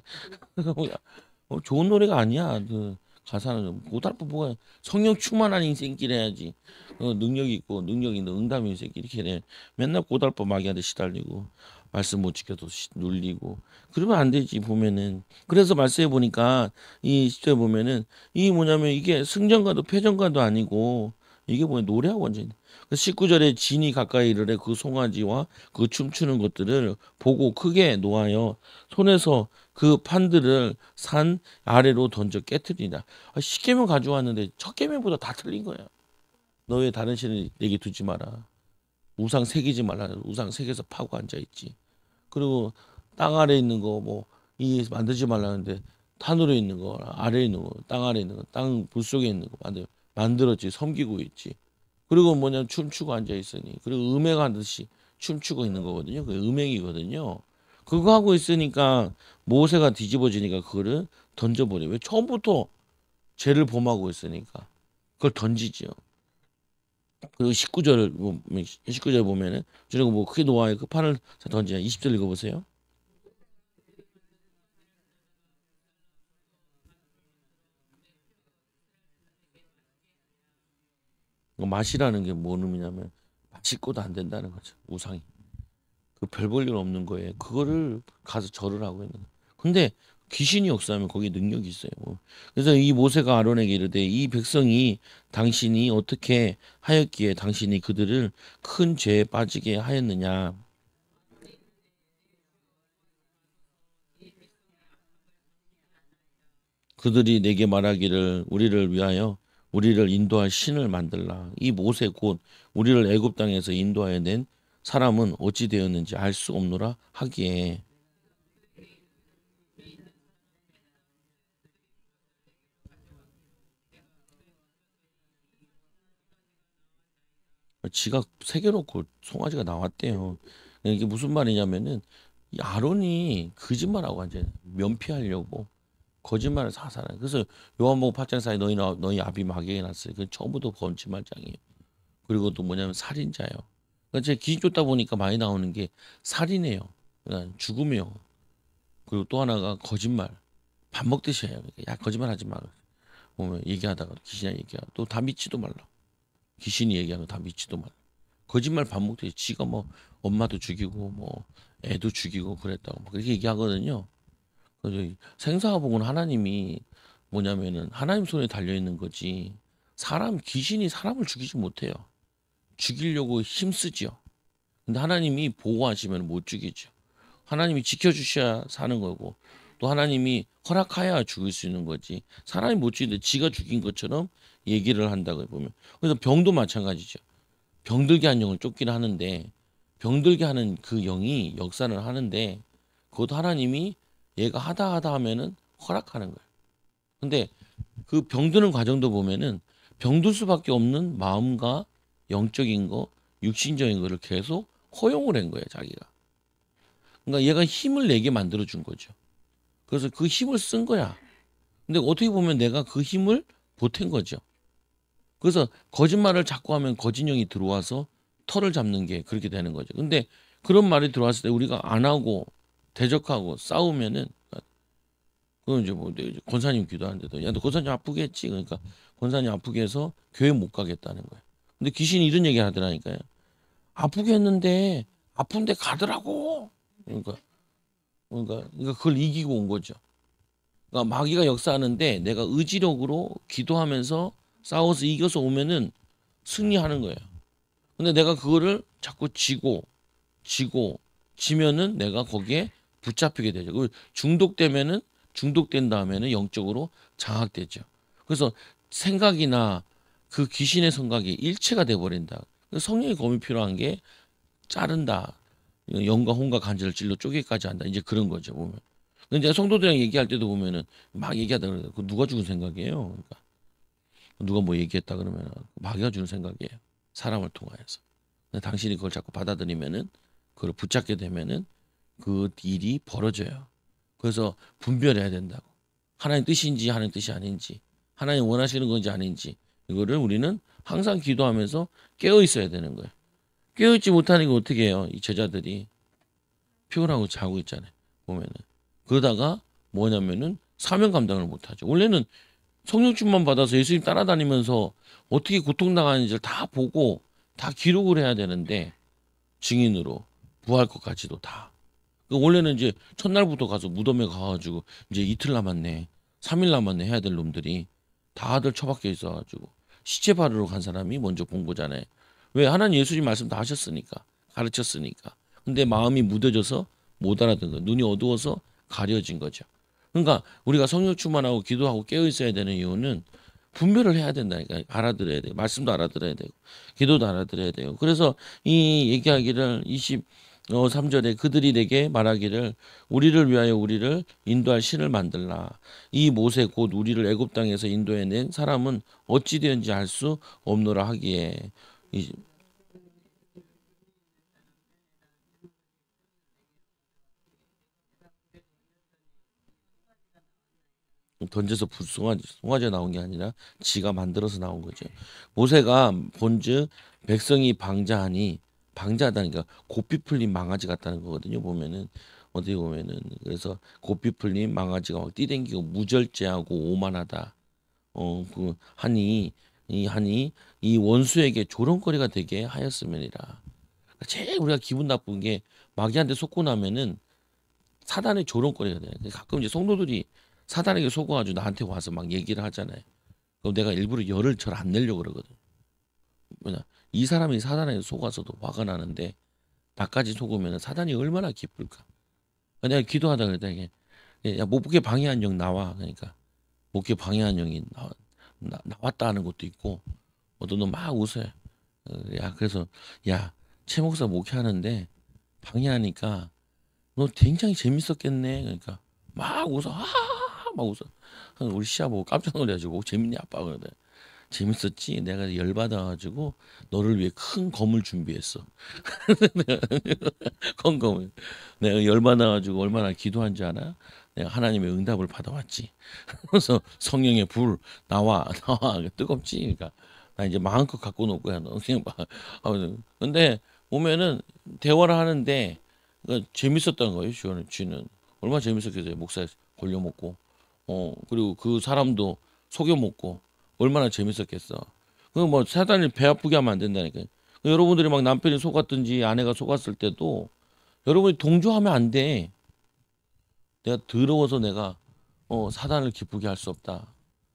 좋은 노래가 아니야. 그 가사는 고달픈 뭐가 성령 충만한 인생길 해야지. 능력 있고 능력 있는 응답 인생길 이렇게 해. 맨날 고달픈 마귀한테 시달리고 말씀 못 지켜도 눌리고 그러면 안 되지 보면은. 그래서 말씀해 보니까 이 시절에 보면은 이 뭐냐면 이게 승전가도 패전가도 아니고 이게 뭐야 노래하고 완전히 19절에 진이 가까이 이르래 그 송아지와 그 춤추는 것들을 보고 크게 놓아요 손에서 그 판들을 산 아래로 던져 깨트리다. 10계명 가져왔는데 첫 계명보다 다 틀린 거야. 너 왜 다른 신을 내게 두지 마라. 우상 새기지 말라. 우상 새겨서 파고 앉아 있지. 그리고 땅 아래 있는 거 뭐 이 만들지 말라는데 산으로 있는 거 아래에 있는 거 땅 아래 있는 거 땅 물 속에 있는 거 만들었지. 섬기고 있지. 그리고 뭐냐면 춤추고 앉아 있으니 그리고 음행하듯이 춤추고 있는 거거든요. 그 음행이거든요. 그거 하고 있으니까 모세가 뒤집어지니까 그거를 던져버려. 왜 처음부터 죄를 범하고 있으니까 그걸 던지지요. 그리고 19절 보면은 저런 뭐 크게 놓아요. 그 판을 던지냐. 20절 읽어보세요. 맛이라는 게 뭔 의미냐면 맛있고도 안 된다는 거죠. 우상이. 그 별 볼 일 없는 거예요. 그거를 가서 절을 하고 있는 거예요. 근데 귀신이 역사하면 거기에 능력이 있어요. 그래서 이 모세가 아론에게 이르되 이 백성이 당신이 어떻게 하였기에 당신이 그들을 큰 죄에 빠지게 하였느냐. 그들이 내게 말하기를 우리를 위하여 우리를 인도할 신을 만들라. 이 모세 곧 우리를 애굽 땅에서 인도하여 낸 사람은 어찌 되었는지 알 수 없노라 하기에 지가 새겨놓고 송아지가 나왔대요. 이게 무슨 말이냐면은 이 아론이 거짓말하고 완전 면피하려고 거짓말을 사살해. 그래서 요한복음 8장 4에 너희 아비 마귀에게 났어요. 그 처음부터 거짓말장이에요. 그리고 또 뭐냐면 살인자예요. 그러니까 제가 기준 쫓다 보니까 많이 나오는 게 살인이에요. 그러니까 죽음이요. 그리고 또 하나가 거짓말. 밥 먹듯이 해요. 그러니까 야 거짓말 하지 마. 보면 얘기하다가 귀신이 얘기하고 또 다 믿지도 말라. 귀신이 얘기하면 다 믿지도 말라. 거짓말 밥 먹듯이 지가 뭐 엄마도 죽이고 뭐 애도 죽이고 그랬다고 뭐 그렇게 얘기하거든요. 그래서 생사화복은 하나님이 뭐냐면은 하나님 손에 달려 있는 거지. 귀신이 사람을 죽이지 못해요. 죽이려고 힘쓰지요. 근데 하나님이 보호하시면 못 죽이죠. 하나님이 지켜주셔야 사는 거고 또 하나님이 허락하여야 죽일 수 있는 거지. 사람이 못 죽이는데 지가 죽인 것처럼 얘기를 한다고 보면. 그래서 병도 마찬가지죠. 병들게 한 영을 쫓기는 하는데 병들게 하는 그 영이 역사를 하는데 그것도 하나님이 얘가 하다 하면은 허락하는 거예요. 근데 그 병드는 과정도 보면은 병들 수밖에 없는 마음과 영적인 거, 육신적인 거를 계속 허용을 한 거예요, 자기가. 그러니까 얘가 힘을 내게 만들어 준 거죠. 그래서 그 힘을 쓴 거야. 근데 어떻게 보면 내가 그 힘을 보탠 거죠. 그래서 거짓말을 자꾸 하면 거짓령이 들어와서 털을 잡는 게 그렇게 되는 거죠. 근데 그런 말이 들어왔을 때 우리가 안 하고 대적하고 싸우면은 그럼 이제 뭐 이제 권사님 기도하는데도 야 너 권사님 아프게 했지. 그러니까 권사님 아프게 해서 교회 못 가겠다는 거예요. 근데 귀신이 이런 얘기 하더라니까요. 아프게 했는데 아픈데 가더라고. 그러니까 그걸 이기고 온 거죠. 그러니까 마귀가 역사하는데 내가 의지력으로 기도하면서 싸워서 이겨서 오면은 승리하는 거예요. 근데 내가 그거를 자꾸 지고 지면은 내가 거기에 붙잡히게 되죠. 그 중독되면은 중독된 다음에는 영적으로 장악되죠. 그래서 생각이나 그 귀신의 생각이 일체가 돼 버린다. 성령의 검이 필요한 게 자른다. 영과 혼과 간절을 찔러 쪼개기까지 한다. 이제 그런 거죠 보면. 근데 성도들이랑 얘기할 때도 보면은 막 얘기하다 그래요. 그 누가 죽은 생각이에요. 그러니까 누가 뭐 얘기했다 그러면 마귀가 주는 생각이에요. 사람을 통하여서. 근데 당신이 그걸 자꾸 받아들이면은 그걸 붙잡게 되면은 그 일이 벌어져요. 그래서 분별해야 된다고. 하나님 뜻인지 하나님 뜻이 아닌지, 하나님 원하시는 건지 아닌지 이거를 우리는 항상 기도하면서 깨어 있어야 되는 거예요. 깨어 있지 못하는 게 어떻게 해요? 이 제자들이 피곤하고 자고 있잖아요. 보면은 그러다가 뭐냐면은 사명 감당을 못하죠. 원래는 성령충만 받아서 예수님 따라다니면서 어떻게 고통당하는지를 다 보고 다 기록을 해야 되는데 증인으로 부활 것까지도 다. 원래는 이제 첫날부터 가서 무덤에 가가지고 이제 이틀 남았네, 3일 남았네 해야 될 놈들이 다들 처박혀 있어가지고 시체 바르러 간 사람이 먼저 본 거잖아요. 왜? 하나님 예수님 말씀 다 하셨으니까, 가르쳤으니까. 근데 마음이 무뎌져서 못 알아듣는 거예요. 눈이 어두워서 가려진 거죠. 그러니까 우리가 성령 충만하고 기도하고 깨어 있어야 되는 이유는 분별을 해야 된다니까. 알아들어야 돼요. 말씀도 알아들어야 되고 기도도 알아들어야 돼요. 그래서 이 얘기하기를 23절에 그들이 내게 말하기를 우리를 위하여 우리를 인도할 신을 만들라. 이 모세 곧 우리를 애굽 땅에서 인도해낸 사람은 어찌 되었는지 알 수 없노라 하기에 던져서 송아지가 나온 게 아니라 지가 만들어서 나온 거죠. 모세가 본즉 백성이 방자하니 방자하다니까 고삐 풀린 망아지 같다는 거거든요. 보면은 어디 보면은 그래서 고삐 풀린 망아지가 막 뛰댕기고 무절제하고 오만하다. 그 하니 이 원수에게 조롱거리가 되게 하였음이니라. 제일 우리가 기분 나쁜 게 마귀한테 속고 나면은 사단의 조롱거리가 돼. 가끔 이제 성도들이 사단에게 속아가지고 나한테 와서 막 얘기를 하잖아요. 그럼 내가 일부러 열을 절 안 내려고 그러거든. 뭐냐, 이 사람이 사단에게 속아서도 화가 나는데 나까지 속으면 사단이 얼마나 기쁠까. 내가 기도하다 그랬더니 야 목에 방해한 영 나와. 그러니까 목에 방해한 영이 나왔다 하는 것도 있고 어떤 놈 막 웃어요. 야 그래서 야 최 목사 목회하는데 방해하니까 너 굉장히 재밌었겠네. 그러니까 막 웃어. 막 웃어. 우리 시아 보고 깜짝 놀래가지고 재밌니 아빠 그러대. 재밌었지. 내가 열받아가지고 너를 위해 큰 검을 준비했어. 큰 검을. 내가 열받아가지고 얼마나 기도한 줄 알아? 내가 하나님의 응답을 받아왔지. 그래서 성령의 불 나와 뜨겁지. 그러니까 나 이제 마음껏 갖고 놀 거야. 너 그냥 막. 근데 오면은 대화를 하는데 그러니까 재밌었던 거예요. 쥐는 얼마나 재밌었겠어요. 목살 골려먹고 그리고 그 사람도 속여먹고 얼마나 재밌었겠어. 그 뭐 사단이 배 아프게 하면 안 된다니까요. 여러분들이 막 남편이 속았든지 아내가 속았을 때도 여러분이 동조하면 안 돼. 내가 더러워서 내가 사단을 기쁘게 할 수 없다.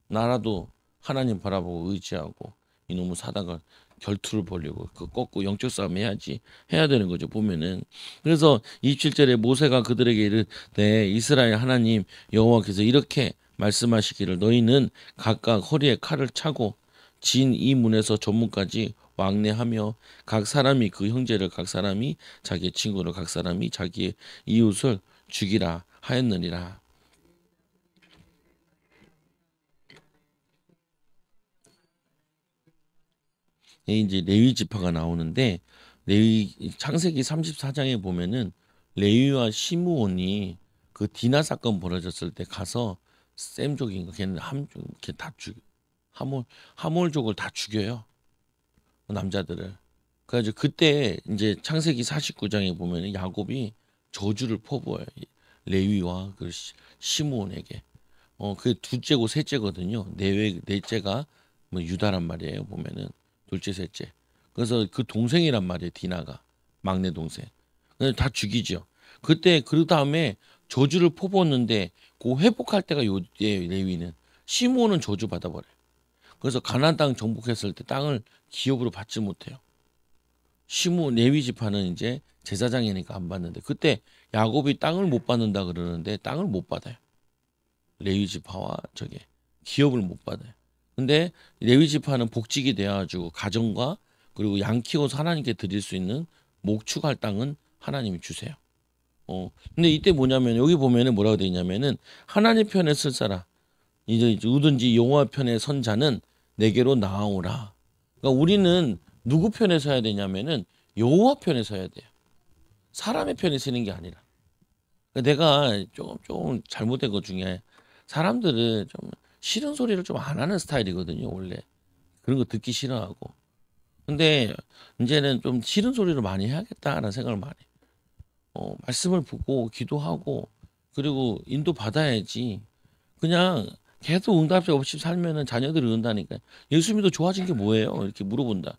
나라도 하나님 바라보고 의지하고 이놈의 사단과 결투를 벌리고 그 꺾고 영적 싸움 해야지 해야 되는 거죠 보면은. 그래서 27절에 모세가 그들에게 이르되 이스라엘 하나님 여호와께서 이렇게 말씀하시기를 너희는 각각 허리에 칼을 차고 진 이 문에서 전문까지 왕래하며 각 사람이 그 형제를 각 사람이 자기의 친구를 각 사람이 자기의 이웃을 죽이라 하였느니라. 이제 레위 지파가 나오는데 레위 창세기 34장에 보면은 레위와 시므온이 그 디나 사건 벌어졌을 때 가서 셈족인가 걔는 함족 걔 다 죽 하몰족을 다 죽여요. 그 남자들을. 그래가지고 그때 이제 창세기 49장에 보면은 야곱이 저주를 퍼부어요. 레위와 그 시므온에게. 그게 둘째고 셋째거든요. 넷째가 뭐 유다란 말이에요. 보면은 둘째, 셋째. 그래서 그 동생이란 말이에요. 디나가 막내 동생. 그래서 다 죽이죠. 그때 그 다음에 저주를 퍼부었는데 그 회복할 때가 요때 레위는 시므온은 저주 받아버려요. 그래서 가나안 땅 정복했을 때 땅을 기업으로 받지 못해요. 시므온 레위 지파는 이제 제사장이니까 안 받는데 그때 야곱이 땅을 못 받는다 그러는데 땅을 못 받아요. 레위 지파와 저게 기업을 못 받아요. 근데 레위 지파는 복직이 되어가지고 가정과 그리고 양 키워서 하나님께 드릴 수 있는 목축할 땅은 하나님이 주세요. 근데 이때 뭐냐면 여기 보면은 뭐라고 되어 있냐면은 하나님 편에 쓸 사람 이제 누구든지 여호와 편에 선 자는 내게로 나아오라. 그러니까 우리는 누구 편에 서야 되냐면은 여호와 편에 서야 돼요. 사람의 편에 서는 게 아니라. 그러니까 내가 조금 잘못된 것 중에 사람들은 좀 싫은 소리를 좀 안 하는 스타일이거든요, 원래. 그런 거 듣기 싫어하고. 근데 이제는 좀 싫은 소리를 많이 해야겠다라는 생각을 많이 해요. 말씀을 듣고 기도하고 그리고 인도 받아야지. 그냥 계속 응답이 없이 살면은 자녀들이 은다니까. 예수 믿어 좋아진 게 뭐예요? 이렇게 물어본다.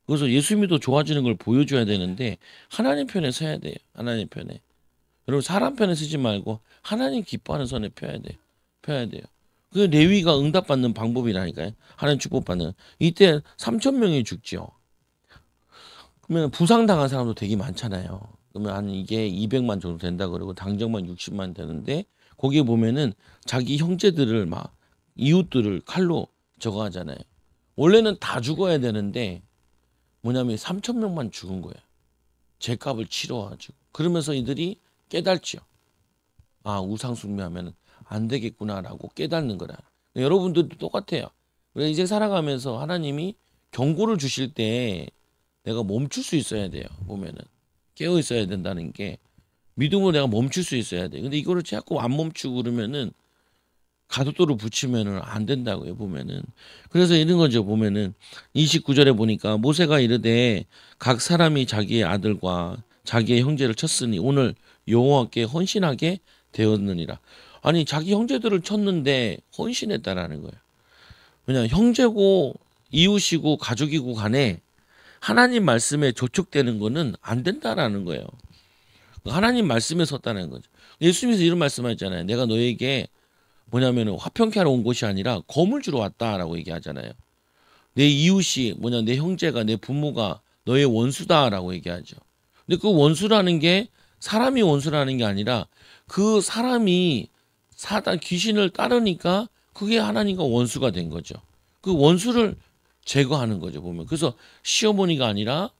그래서 예수 믿어 좋아지는 걸 보여줘야 되는데 하나님 편에 서야 돼요. 하나님 편에. 여러분 사람 편에 서지 말고 하나님 기뻐하는 선에 펴야 돼요. 펴야 돼요. 그 레위가 응답받는 방법이라니까요. 하나님 축복받는. 이때 3천 명이 죽죠. 그러면 부상당한 사람도 되게 많잖아요. 그러면 한 이게 200만 정도 된다 그러고 당정만 60만 되는데 거기에 보면은 자기 형제들을 막 이웃들을 칼로 저거 하잖아요. 원래는 다 죽어야 되는데 뭐냐면 3천 명만 죽은 거예요. 죄값을 치러가지고. 그러면서 이들이 깨달죠. 아, 우상 숭배하면 안 되겠구나라고 깨닫는 거라. 여러분들도 똑같아요. 우리가 인생 살아가면서 하나님이 경고를 주실 때 내가 멈출 수 있어야 돼요. 보면은 깨어 있어야 된다는 게 믿음으로 내가 멈출 수 있어야 돼. 근데 이거를 자꾸 안 멈추고 그러면은 가속도를 붙이면은 안 된다고요. 보면은 그래서 이런 거죠. 보면은 29절에 보니까 모세가 이르되 각 사람이 자기의 아들과 자기의 형제를 쳤으니 오늘 여호와께 헌신하게 되었느니라. 아니 자기 형제들을 쳤는데 헌신했다라는 거예요. 왜냐 형제고 이웃이고 가족이고 간에 하나님 말씀에 저촉되는 거는 안 된다라는 거예요. 하나님 말씀에 섰다는 거죠. 예수님께서 이런 말씀하셨잖아요. 내가 너에게 뭐냐면 화평케 하러 온 곳이 아니라 검을 주러 왔다라고 얘기하잖아요. 내 이웃이 뭐냐 내 형제가 내 부모가 너의 원수다라고 얘기하죠. 근데 그 원수라는 게 사람이 원수라는 게 아니라 그 사람이 사단 귀신을 따르니까 그게 하나님과 원수가 된 거죠. 그 원수를 제거하는 거죠 보면. 그래서 시어머니가 아니라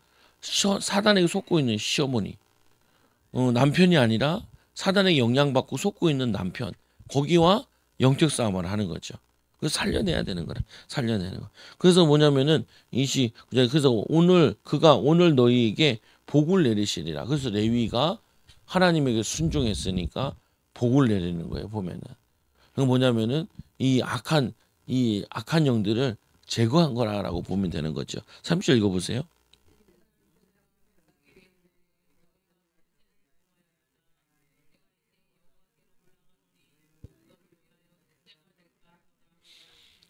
사단에게 속고 있는 시어머니, 남편이 아니라 사단에게 영향받고 속고 있는 남편, 거기와 영적 싸움을 하는 거죠. 그래서 살려내야 되는 거래. 살려내는 거. 그래서 뭐냐면은 이시 그래서 오늘 너희에게 복을 내리시리라. 그래서 레위가 하나님에게 순종했으니까 복을 내리는 거예요. 보면은. 그 뭐냐면은 이 악한 영들을 제거한 거라고 보면 되는 거죠. 30절 읽어보세요.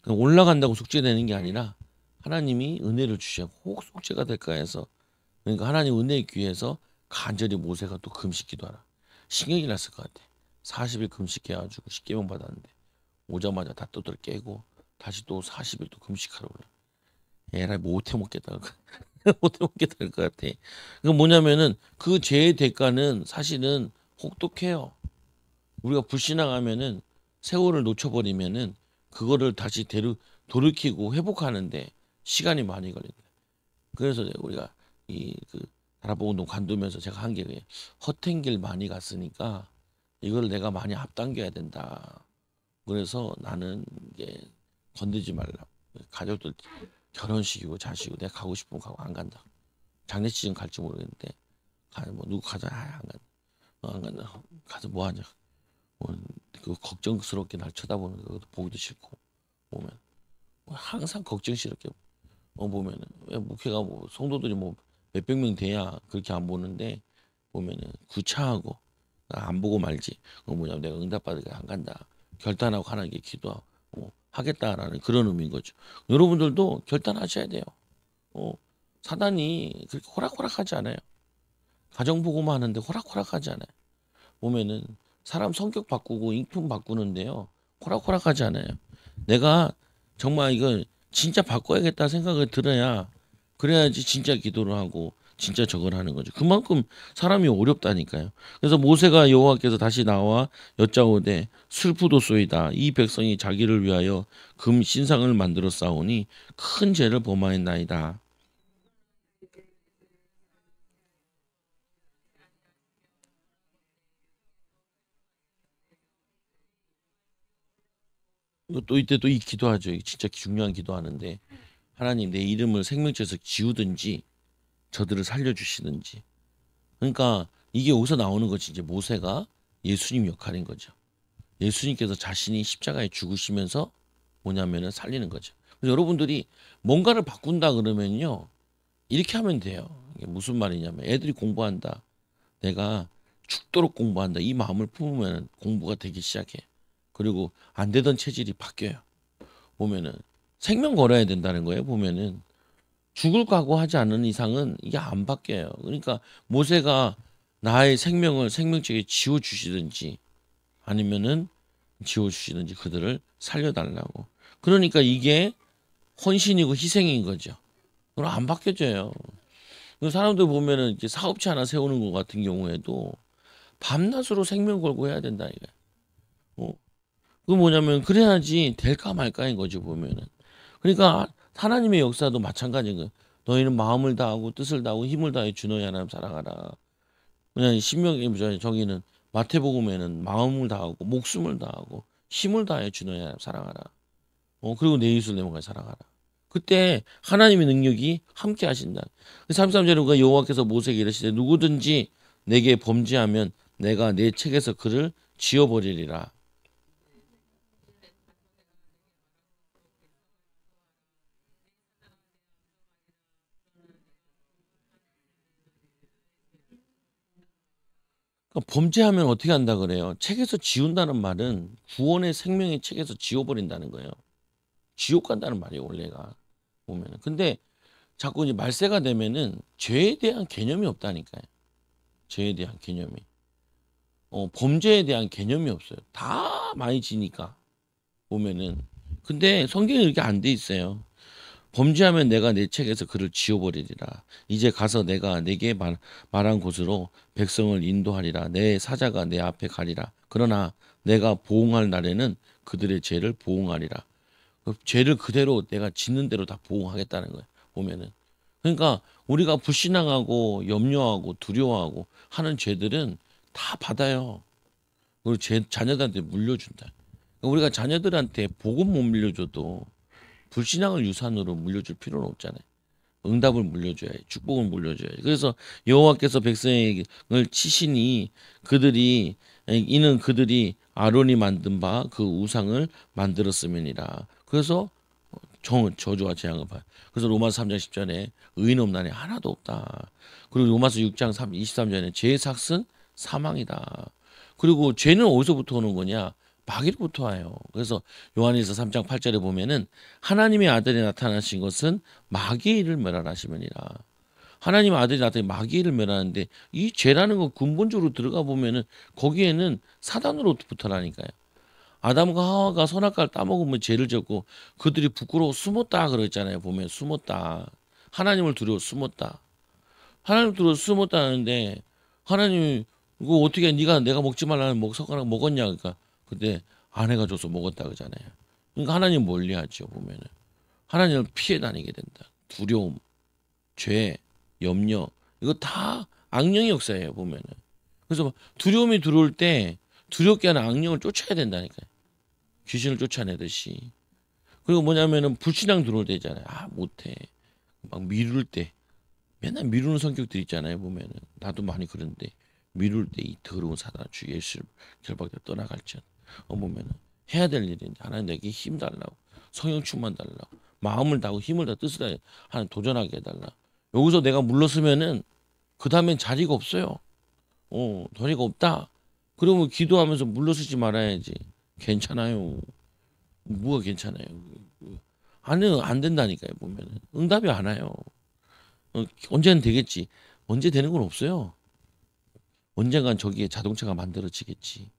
올라간다고 속죄되는 게 아니라 하나님이 은혜를 주셔. 혹 속죄가 될까 해서 그러니까 하나님 은혜에 귀해서 간절히 모세가 또 금식 기도하라. 신경이 났을 것 같아. 40일 금식해가지고 십계명 받았는데 오자마자 다 떠들 깨고 다시 또 40일 또 금식하러 그래. 에라이 못해 먹겠다. 못해 먹겠다 할 것 같아. 그 뭐냐면은 그 죄의 대가는 사실은 혹독해요. 우리가 불신앙하면은 세월을 놓쳐버리면은 그거를 다시 돌이키고 회복하는데 시간이 많이 걸린다. 그래서 우리가 이그 다락방운동 관두면서 제가 한 게 허튼 길 많이 갔으니까 이걸 내가 많이 앞당겨야 된다. 그래서 나는 이게 건들지 말라. 가족들 결혼식이고 자식이고 내가 가고 싶으면 가고 안 간다. 장례식은 갈지 모르겠는데 뭐 누구 가자 안 간다. 안 간다. 가서 뭐 하냐. 그 걱정스럽게 날 쳐다보는 거 보기도 싫고 보면 항상 걱정스럽게 보면은 왜 목회가 뭐 성도들이 뭐 몇백 명 돼야 그렇게 안 보는데 보면은 구차하고 안 보고 말지. 뭐냐면 내가 응답받으니까 안 간다. 결단하고 하나님께 기도하고 하겠다라는 그런 의미인 거죠. 여러분들도 결단하셔야 돼요. 어, 사단이 그렇게 호락호락하지 않아요. 가정부고만 하는데 호락호락하지 않아요. 보면은 사람 성격 바꾸고 인품 바꾸는데요. 호락호락하지 않아요. 내가 정말 이걸 진짜 바꿔야겠다 생각을 들어야 그래야지 진짜 기도를 하고 진짜 저걸 하는 거죠. 그만큼 사람이 어렵다니까요. 그래서 모세가 여호와께서 다시 나와 여짜오되 슬프도소이다. 이 백성이 자기를 위하여 금 신상을 만들어 싸우니 큰 죄를 범하였나이다. 또 이때 또 이 기도하죠. 진짜 중요한 기도하는데 하나님 내 이름을 생명책에서 지우든지 저들을 살려주시든지. 그러니까 이게 어디서 나오는 거지? 이제 모세가 예수님 역할인 거죠. 예수님께서 자신이 십자가에 죽으시면서 뭐냐면은 살리는 거죠. 그래서 여러분들이 뭔가를 바꾼다 그러면요. 이렇게 하면 돼요. 이게 무슨 말이냐면 애들이 공부한다. 내가 죽도록 공부한다. 이 마음을 품으면 공부가 되기 시작해. 그리고 안 되던 체질이 바뀌어요. 보면은 생명 걸어야 된다는 거예요. 보면은 죽을 각오하지 않는 이상은 이게 안 바뀌어요. 그러니까 모세가 나의 생명을 생명책에 지워 주시든지 아니면은 지워 주시든지 그들을 살려달라고. 그러니까 이게 헌신이고 희생인 거죠. 그럼 안 바뀌어져요. 그 사람들 보면은 이제 사업체 하나 세우는 것 같은 경우에도 밤낮으로 생명 걸고 해야 된다 이거. 어, 그 뭐냐면 그래야지 될까 말까인 거죠 보면은. 그러니까 하나님의 역사도 마찬가지인 거예요. 너희는 마음을 다하고 뜻을 다하고 힘을 다해 주 너희 하나님 사랑하라. 그냥 신명기 저기는 마태복음에는 마음을 다하고 목숨을 다하고 힘을 다해 주 너희 하나님 사랑하라. 그리고 내 이웃을 내 몸까지 사랑하라. 그때 하나님의 능력이 함께 하신다. 33절에 우리가 여호와께서 모세에게 이르시되 누구든지 내게 범죄하면 내가 내 책에서 그를 지워버리리라. 그러니까 범죄하면 어떻게 한다 그래요? 책에서 지운다는 말은 구원의 생명의 책에서 지워버린다는 거예요. 지옥 간다는 말이에요, 원래가 보면은. 근데 자꾸 이제 말세가 되면은 죄에 대한 개념이 없다니까요. 죄에 대한 개념이. 범죄에 대한 개념이 없어요. 다 많이 지니까 보면은. 근데 성경이 이렇게 안 돼 있어요. 범죄하면 내가 내 책에서 그를 지워버리리라. 이제 가서 내가 내게 말한 곳으로 백성을 인도하리라. 내 사자가 내 앞에 가리라. 그러나 내가 보응할 날에는 그들의 죄를 보응하리라. 그 죄를 그대로 내가 짓는 대로 다 보응하겠다는 거예요. 보면은. 그러니까 우리가 불신앙하고 염려하고 두려워하고 하는 죄들은 다 받아요. 그리고 자녀들한테 물려준다. 그러니까 우리가 자녀들한테 복음 못 물려줘도 불신앙을 유산으로 물려줄 필요는 없잖아요. 응답을 물려줘야지. 축복을 물려줘야지. 그래서 여호와께서 백성을 치시니 그들이 이는 그들이 아론이 만든 바 그 우상을 만들었음이니라. 그래서 저주와 재앙을 봐요. 그래서 로마서 3장 10절에 의인 없나니 하나도 없다. 그리고 로마서 6장 23절에 죄의 삭은 사망이다. 그리고 죄는 어디서부터 오는 거냐? 마귀로부터 와요. 그래서 요한일서 3장 8절에 보면은 하나님의 아들이 나타나신 것은 마귀를 멸하시면이라. 하나님의 아들이 나타나서 마귀를 멸하는데 이 죄라는 거 근본적으로 들어가 보면은 거기에는 사단으로부터라니까요. 아담과 하와가 선악과를 따먹으면 죄를 졌고 그들이 부끄러워 숨었다 그랬잖아요. 보면 숨었다. 하나님을 두려워 숨었다. 하나님 두려워 숨었다 하는데 하나님이 이거 어떻게 네가 내가 먹지 말라는 석가락 먹었냐 그러니까 그때 아내가 줘서 먹었다 그러잖아요. 그러니까 하나님 멀리하죠 보면은 하나님을 피해 다니게 된다. 두려움, 죄, 염려 이거 다 악령의 역사예요 보면은. 그래서 두려움이 들어올 때 두렵게 하는 악령을 쫓아야 된다니까요. 귀신을 쫓아내듯이. 그리고 뭐냐면은 불신앙 들어올 때 있잖아요. 아 못해. 막 미룰 때 맨날 미루는 성격들 있잖아요. 보면은 나도 많이 그런데 미룰 때 이 더러운 사단 주 예수를 결박해 떠나갈지언. 보면은 해야 될 일인데 하나님 내게 힘 달라고 성령 충만 달라고 마음을 다하고 힘을 다 뜻을 다해 하나님 도전하게 해달라. 여기서 내가 물러서면은 그 다음엔 자리가 없어요. 자리가 없다. 그러면 기도하면서 물러서지 말아야지. 괜찮아요. 뭐가 괜찮아요? 안 된다니까요. 보면은 응답이 안 와요. 언제는 되겠지. 언제 되는 건 없어요. 언젠간 저기에 자동차가 만들어지겠지.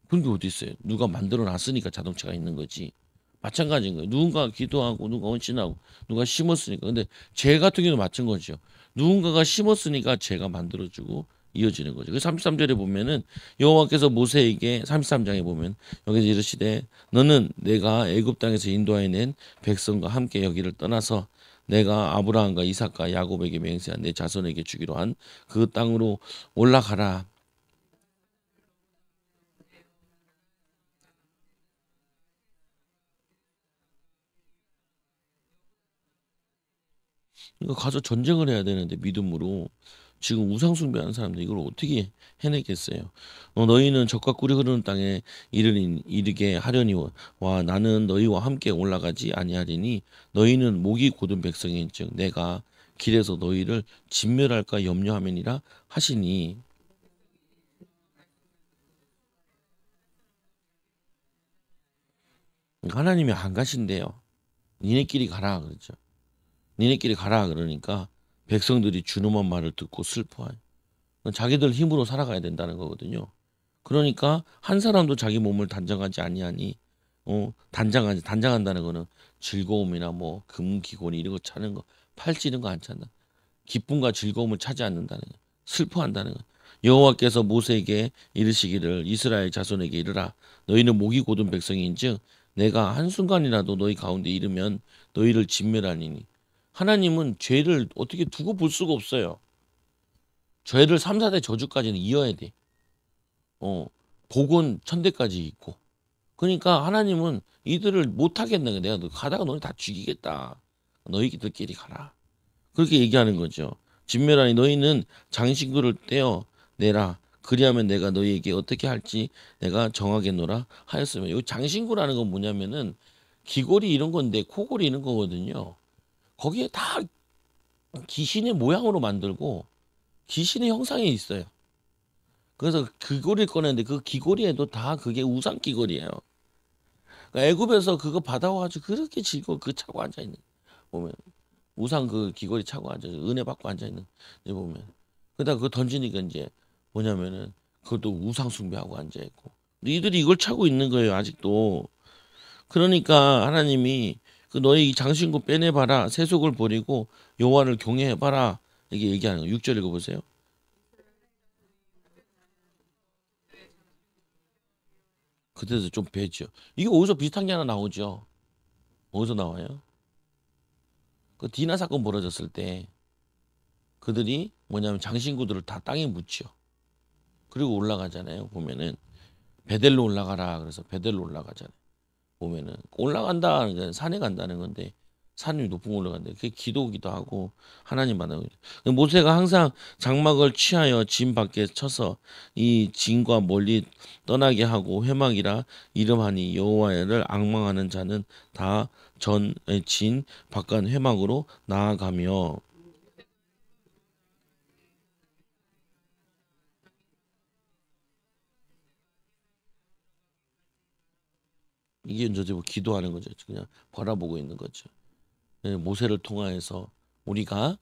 그런 게 어디 있어요? 누가 만들어 놨으니까 자동차가 있는 거지. 마찬가지인 거예요. 누군가 기도하고 누가 헌신하고 누가 심었으니까. 근데 죄 같은 경우도 마찬 거죠. 누군가가 심었으니까 죄가 만들어지고 이어지는 거죠. 그 33절에 보면은 여호와께서 모세에게 33장에 보면 여기서 이르시되 너는 내가 애굽 땅에서 인도하여 낸 백성과 함께 여기를 떠나서 내가 아브라함과 이삭과 야곱에게 맹세한 내 자손에게 주기로 한 그 땅으로 올라가라. 이거 가서 전쟁을 해야 되는데 믿음으로 지금 우상 숭배하는 사람들 이걸 어떻게 해내겠어요? 너희는 적과 꿀이 흐르는 땅에 이르게 하려니 와 나는 너희와 함께 올라가지 아니하리니 너희는 목이 곧은 백성인즉 내가 길에서 너희를 진멸할까 염려하면이라 하시니 하나님이 안 가신대요. 니네끼리 가라 그러죠. 니네끼리 가라 그러니까 백성들이 준엄한 말을 듣고 슬퍼해요. 자기들 힘으로 살아가야 된다는 거거든요. 그러니까 한 사람도 자기 몸을 단정하지 아니하니 단장한다는 거는 즐거움이나 뭐 금기곤이 이런 거 차는 거 팔찌는 거 안 찬다. 기쁨과 즐거움을 차지 않는다는 거. 슬퍼한다는 거. 여호와께서 모세에게 이르시기를 이스라엘 자손에게 이르라 너희는 목이 곧은 백성인즉 내가 한순간이라도 너희 가운데 이르면 너희를 진멸하니니 하나님은 죄를 어떻게 두고 볼 수가 없어요. 죄를 3, 4대 저주까지는 이어야 돼. 어, 복은 천대까지 있고. 그러니까 하나님은 이들을 못 하겠네. 내가 너 가다가 너희 다 죽이겠다. 너희들끼리 가라. 그렇게 얘기하는 거죠. 진멸하니 너희는 장신구를 떼어 내라. 그리하면 내가 너희에게 어떻게 할지 내가 정하겠노라 하였으며 이 장신구라는 건 뭐냐면은 귀걸이 이런 건데 코걸이 이런 거거든요. 거기에 다 귀신의 모양으로 만들고 귀신의 형상이 있어요. 그래서 귀걸이를 꺼냈는데 그 귀걸이에도 다 그게 우상 귀걸이에요. 그러니까 애굽에서 그거 받아와가지고 그렇게 즐거워 그 차고 앉아 있는 보면 우상 그 귀걸이 차고 앉아 은혜 받고 앉아 있는 보면 그러다 그거 던지니까 이제 뭐냐면은 그것도 우상 숭배하고 앉아 있고 이들이 이걸 차고 있는 거예요 아직도. 그러니까 하나님이 그 너희 이 장신구 빼내봐라 세속을 버리고 여호와를 경외해봐라 이게 얘기하는 거. 6절 읽어보세요. 그때도 좀 배죠. 이게 어디서 비슷한 게 하나 나오죠. 어디서 나와요? 그 디나 사건 벌어졌을 때 그들이 뭐냐면 장신구들을 다 땅에 묻죠. 그리고 올라가잖아요. 보면은 베델로 올라가라. 그래서 베델로 올라가잖아요. 보면은 올라간다. 그러니까 산에 간다는 건데 산이 높은 곳 올라간대. 그게 기도기도 하고 하나님 만나고. 모세가 항상 장막을 취하여 진 밖에 쳐서 이 진과 멀리 떠나게 하고 회막이라 이름하니 여호와를 앙망하는 자는 다 전 진 바깥 회막으로 나아가며 이게 이제 뭐 기도하는 거죠. 그냥 바라보고 있는 거죠. 예, 모세를 통하여서 우리가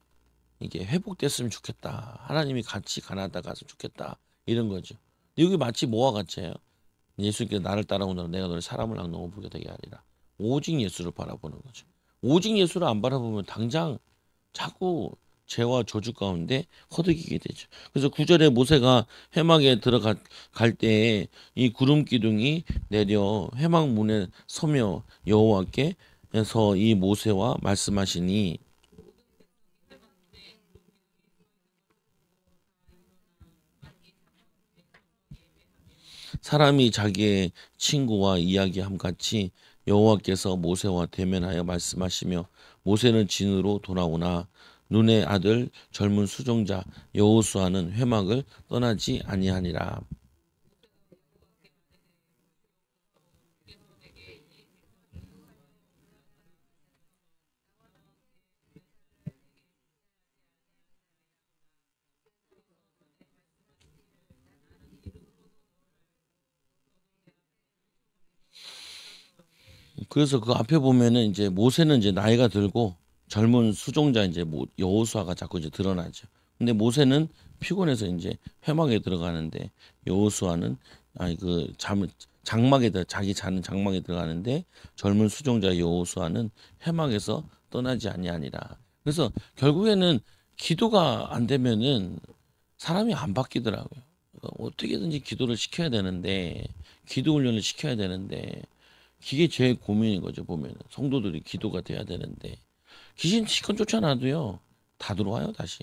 이게 회복됐으면 좋겠다. 하나님이 같이 가나다 갔으면 좋겠다. 이런 거죠. 여기 마치 뭐와 같이요? 예수님께서 나를 따라오너라 내가 너를 사람을 악노로 보게 되게 하리라. 오직 예수를 바라보는 거죠. 오직 예수를 안 바라보면 당장 자꾸 죄와 저주 가운데 허덕이게 되죠. 그래서 구절에 모세가 회막에 들어갈 때에 이 구름 기둥이 내려 회막 문에 서며 여호와께서 이 모세와 말씀하시니 사람이 자기의 친구와 이야기함 같이 여호와께서 모세와 대면하여 말씀하시며 모세는 진으로 돌아오나 눈의 아들 젊은 수종자 여호수아는 회막을 떠나지 아니하니라. 그래서 그 앞에 보면은 이제 모세는 이제 나이가 들고 젊은 수종자 이제 여호수아가 자꾸 이제 드러나죠. 근데 모세는 피곤해서 이제 회막에 들어가는데 여호수아는 아니 그 잠 장막에 자기 자는 장막에 들어가는데 젊은 수종자 여호수아는 회막에서 떠나지 아니하니라. 그래서 결국에는 기도가 안 되면은 사람이 안 바뀌더라고요. 어떻게든지 기도를 시켜야 되는데 기도 훈련을 시켜야 되는데 그게 제일 고민인 거죠. 보면 성도들이 기도가 돼야 되는데 귀신 시건 쫓아놔도요 다 들어와요 다시.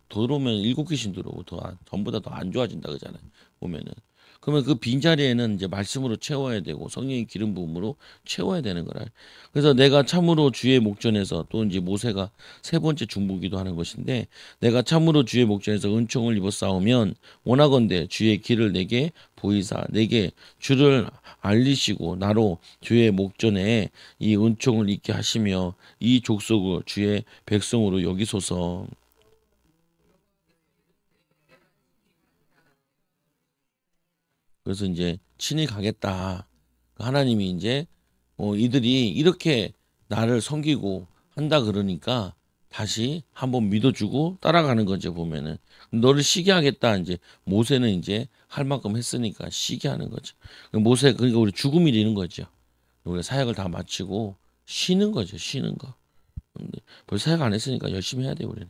들어오면 일곱 귀신 들어오고 전부 다 더 안 좋아진다 그러잖아요. 보면은 그러면 그 빈자리에는 이제 말씀으로 채워야 되고 성령의 기름 부음으로 채워야 되는 거라. 그래서 내가 참으로 주의 목전에서 또 이제 모세가 세 번째 중보기도 하는 것인데 내가 참으로 주의 목전에서 은총을 입어 싸우면 원하건대 주의 길을 내게 보이사 내게 주를 알리시고 나로 주의 목전에 이 은총을 입게 하시며 이 족속을 주의 백성으로 여기소서. 그래서 이제 친히 가겠다. 하나님이 이제 이들이 이렇게 나를 섬기고 한다 그러니까 다시 한번 믿어주고 따라가는 거죠. 보면은 너를 쉬게 하겠다. 이제 모세는 이제 할 만큼 했으니까 쉬게 하는 거죠. 모세 그러니까 우리 죽음이 되는 거죠. 우리 사역을 다 마치고 쉬는 거죠. 쉬는 거. 벌써 사역 안 했으니까 열심히 해야 돼요, 우리는.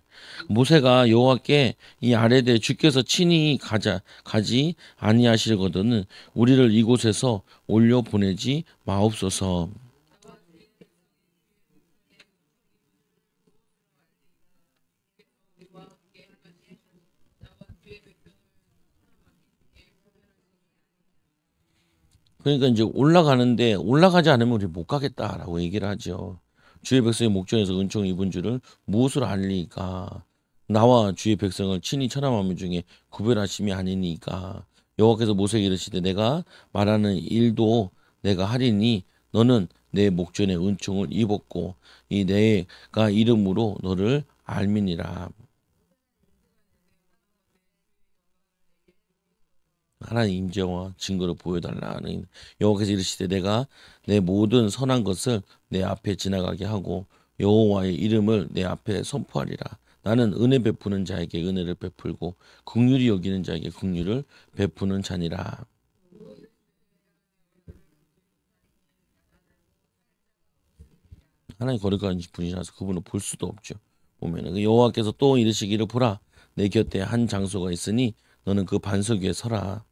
모세가 여호와께 이 아뢰되 주께서 친히 가지 아니하시거든은 우리를 이곳에서 올려 보내지 마옵소서. 그러니까 이제 올라가는데 올라가지 않으면 우리 못 가겠다라고 얘기를 하죠. 주의 백성의 목전에서 은총 입은 줄을 무엇으로 알리까? 나와 주의 백성을 친히 천한 만민 중에 구별하심이 아니니까. 여호와께서 모세에게 이르시되 내가 말하는 일도 내가 하리니 너는 내 목전에 은총을 입었고 이 내가 이름으로 너를 알미니라. 하나님 임재와 증거를 보여달라는 여호와께서 이르시되 내가 내 모든 선한 것을 내 앞에 지나가게 하고 여호와의 이름을 내 앞에 선포하리라. 나는 은혜 베푸는 자에게 은혜를 베풀고 긍휼히 여기는 자에게 긍휼을 베푸는 자니라. 하나님 거룩한 분이라서 그분을 볼 수도 없죠. 보면은 여호와께서 또 이르시기를 보라 내 곁에 한 장소가 있으니 너는 그 반석 위에 서라.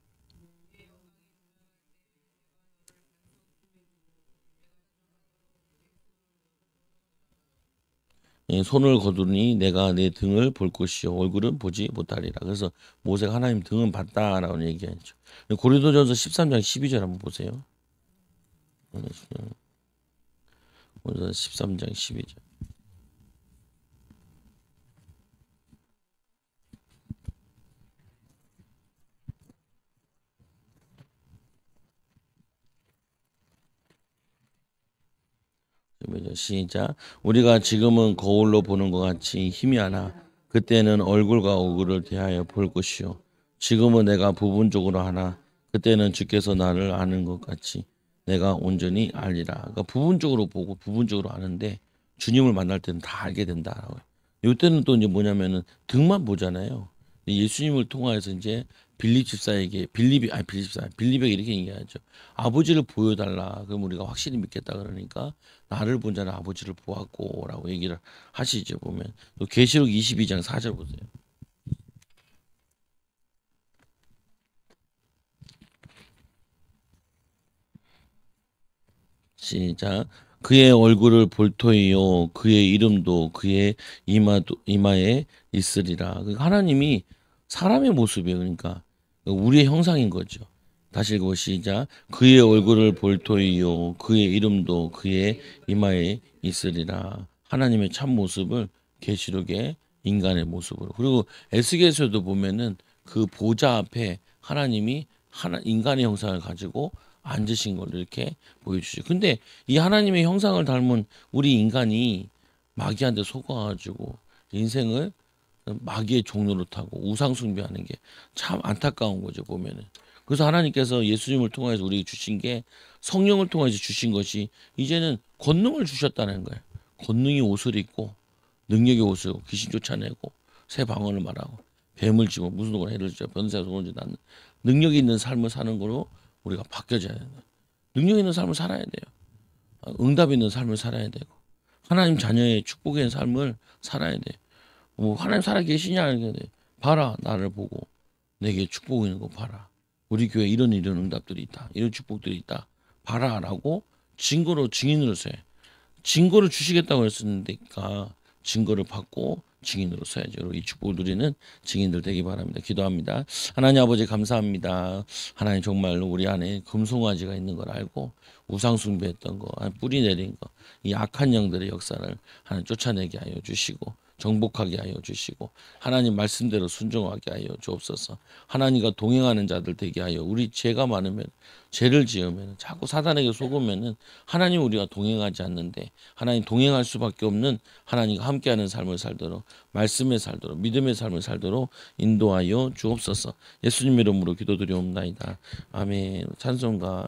손을 거두니 내가 내 등을 볼 것이요 얼굴은 보지 못하리라. 그래서 모세가 하나님 등은 봤다라고 얘기하죠. 고린도전서 13장 12절 한번 보세요. 고린도전서 13장 12절. 시작. 우리가 지금은 거울로 보는 것 같이 희미하나 그때는 얼굴과 얼굴을 대하여 볼 것이요. 지금은 내가 부분적으로 하나 그때는 주께서 나를 아는 것 같이 내가 온전히 알리라. 그러니까 부분적으로 보고 부분적으로 아는데 주님을 만날 때는 다 알게 된다. 이때는 또 이제 뭐냐면은 등만 보잖아요. 예수님을 통하여서 이제 빌립 집사에게 빌립에게 이렇게 얘기하죠. 아버지를 보여달라. 그럼 우리가 확실히 믿겠다 그러니까 나를 본 자는 아버지를 보았고라고 얘기를 하시죠. 보면 또 계시록 22장 4절 보세요. 시작. 그의 얼굴을 볼 터이요 그의 이름도 그의 이마에 있으리라. 하나님이 사람의 모습이에요. 그러니까 우리의 형상인 거죠. 다시 읽고 시작. 그의 얼굴을 볼 터이요 그의 이름도 그의 이마에 있으리라. 하나님의 참 모습을 계시록의 인간의 모습으로. 그리고 에스겔서도 보면은 그 보좌 앞에 하나님이 인간의 형상을 가지고 앉으신 걸 이렇게 보여주죠. 근데 이 하나님의 형상을 닮은 우리 인간이 마귀한테 속아가지고 인생을 마귀의 종로로 타고 우상 숭배하는 게 참 안타까운 거죠. 보면은 그래서 하나님께서 예수님을 통해서 우리에게 주신 게 성령을 통해서 주신 것이 이제는 권능을 주셨다는 거예요. 권능이 옷을 입고 능력의 옷을 입고 귀신 쫓아내고 새 방언을 말하고 뱀을 쥐고 무슨 동을 해를 쥐고 변사에 손을 쥐고 낳는 능력이 있는 삶을 사는 거로 우리가 바뀌어져야 되는 거예요. 능력 있는 삶을 살아야 돼요. 응답 있는 삶을 살아야 되고 하나님 자녀의 축복의 있는 삶을 살아야 돼요. 뭐 하나님 살아 계시냐 이렇게 봐라 나를 보고 내게 축복 있는 거 봐라. 우리 교회 이런 응답들이 있다. 이런 축복들이 있다. 봐라라고 증거로 증인으로 서요. 증거를 주시겠다고 했으니까 증거를 받고 증인으로 서야죠. 이 축복을 누리는 증인들 되기 바랍니다. 기도합니다. 하나님 아버지 감사합니다. 하나님 정말로 우리 안에 금송아지가 있는 걸 알고 우상 숭배했던 거, 뿌리 내린 거, 이 악한 영들의 역사를 하나님 쫓아내게 하여 주시고 정복하게 하여 주시고 하나님 말씀대로 순종하게 하여 주옵소서. 하나님과 동행하는 자들 되게 하여 우리 죄가 많으면 죄를 지으면 자꾸 사단에게 속으면은 하나님 우리가 동행하지 않는데 하나님 동행할 수밖에 없는 하나님과 함께하는 삶을 살도록 말씀의 살도록 믿음의 삶을 살도록 인도하여 주옵소서. 예수님 이름으로 기도드리옵나이다. 아멘. 찬송가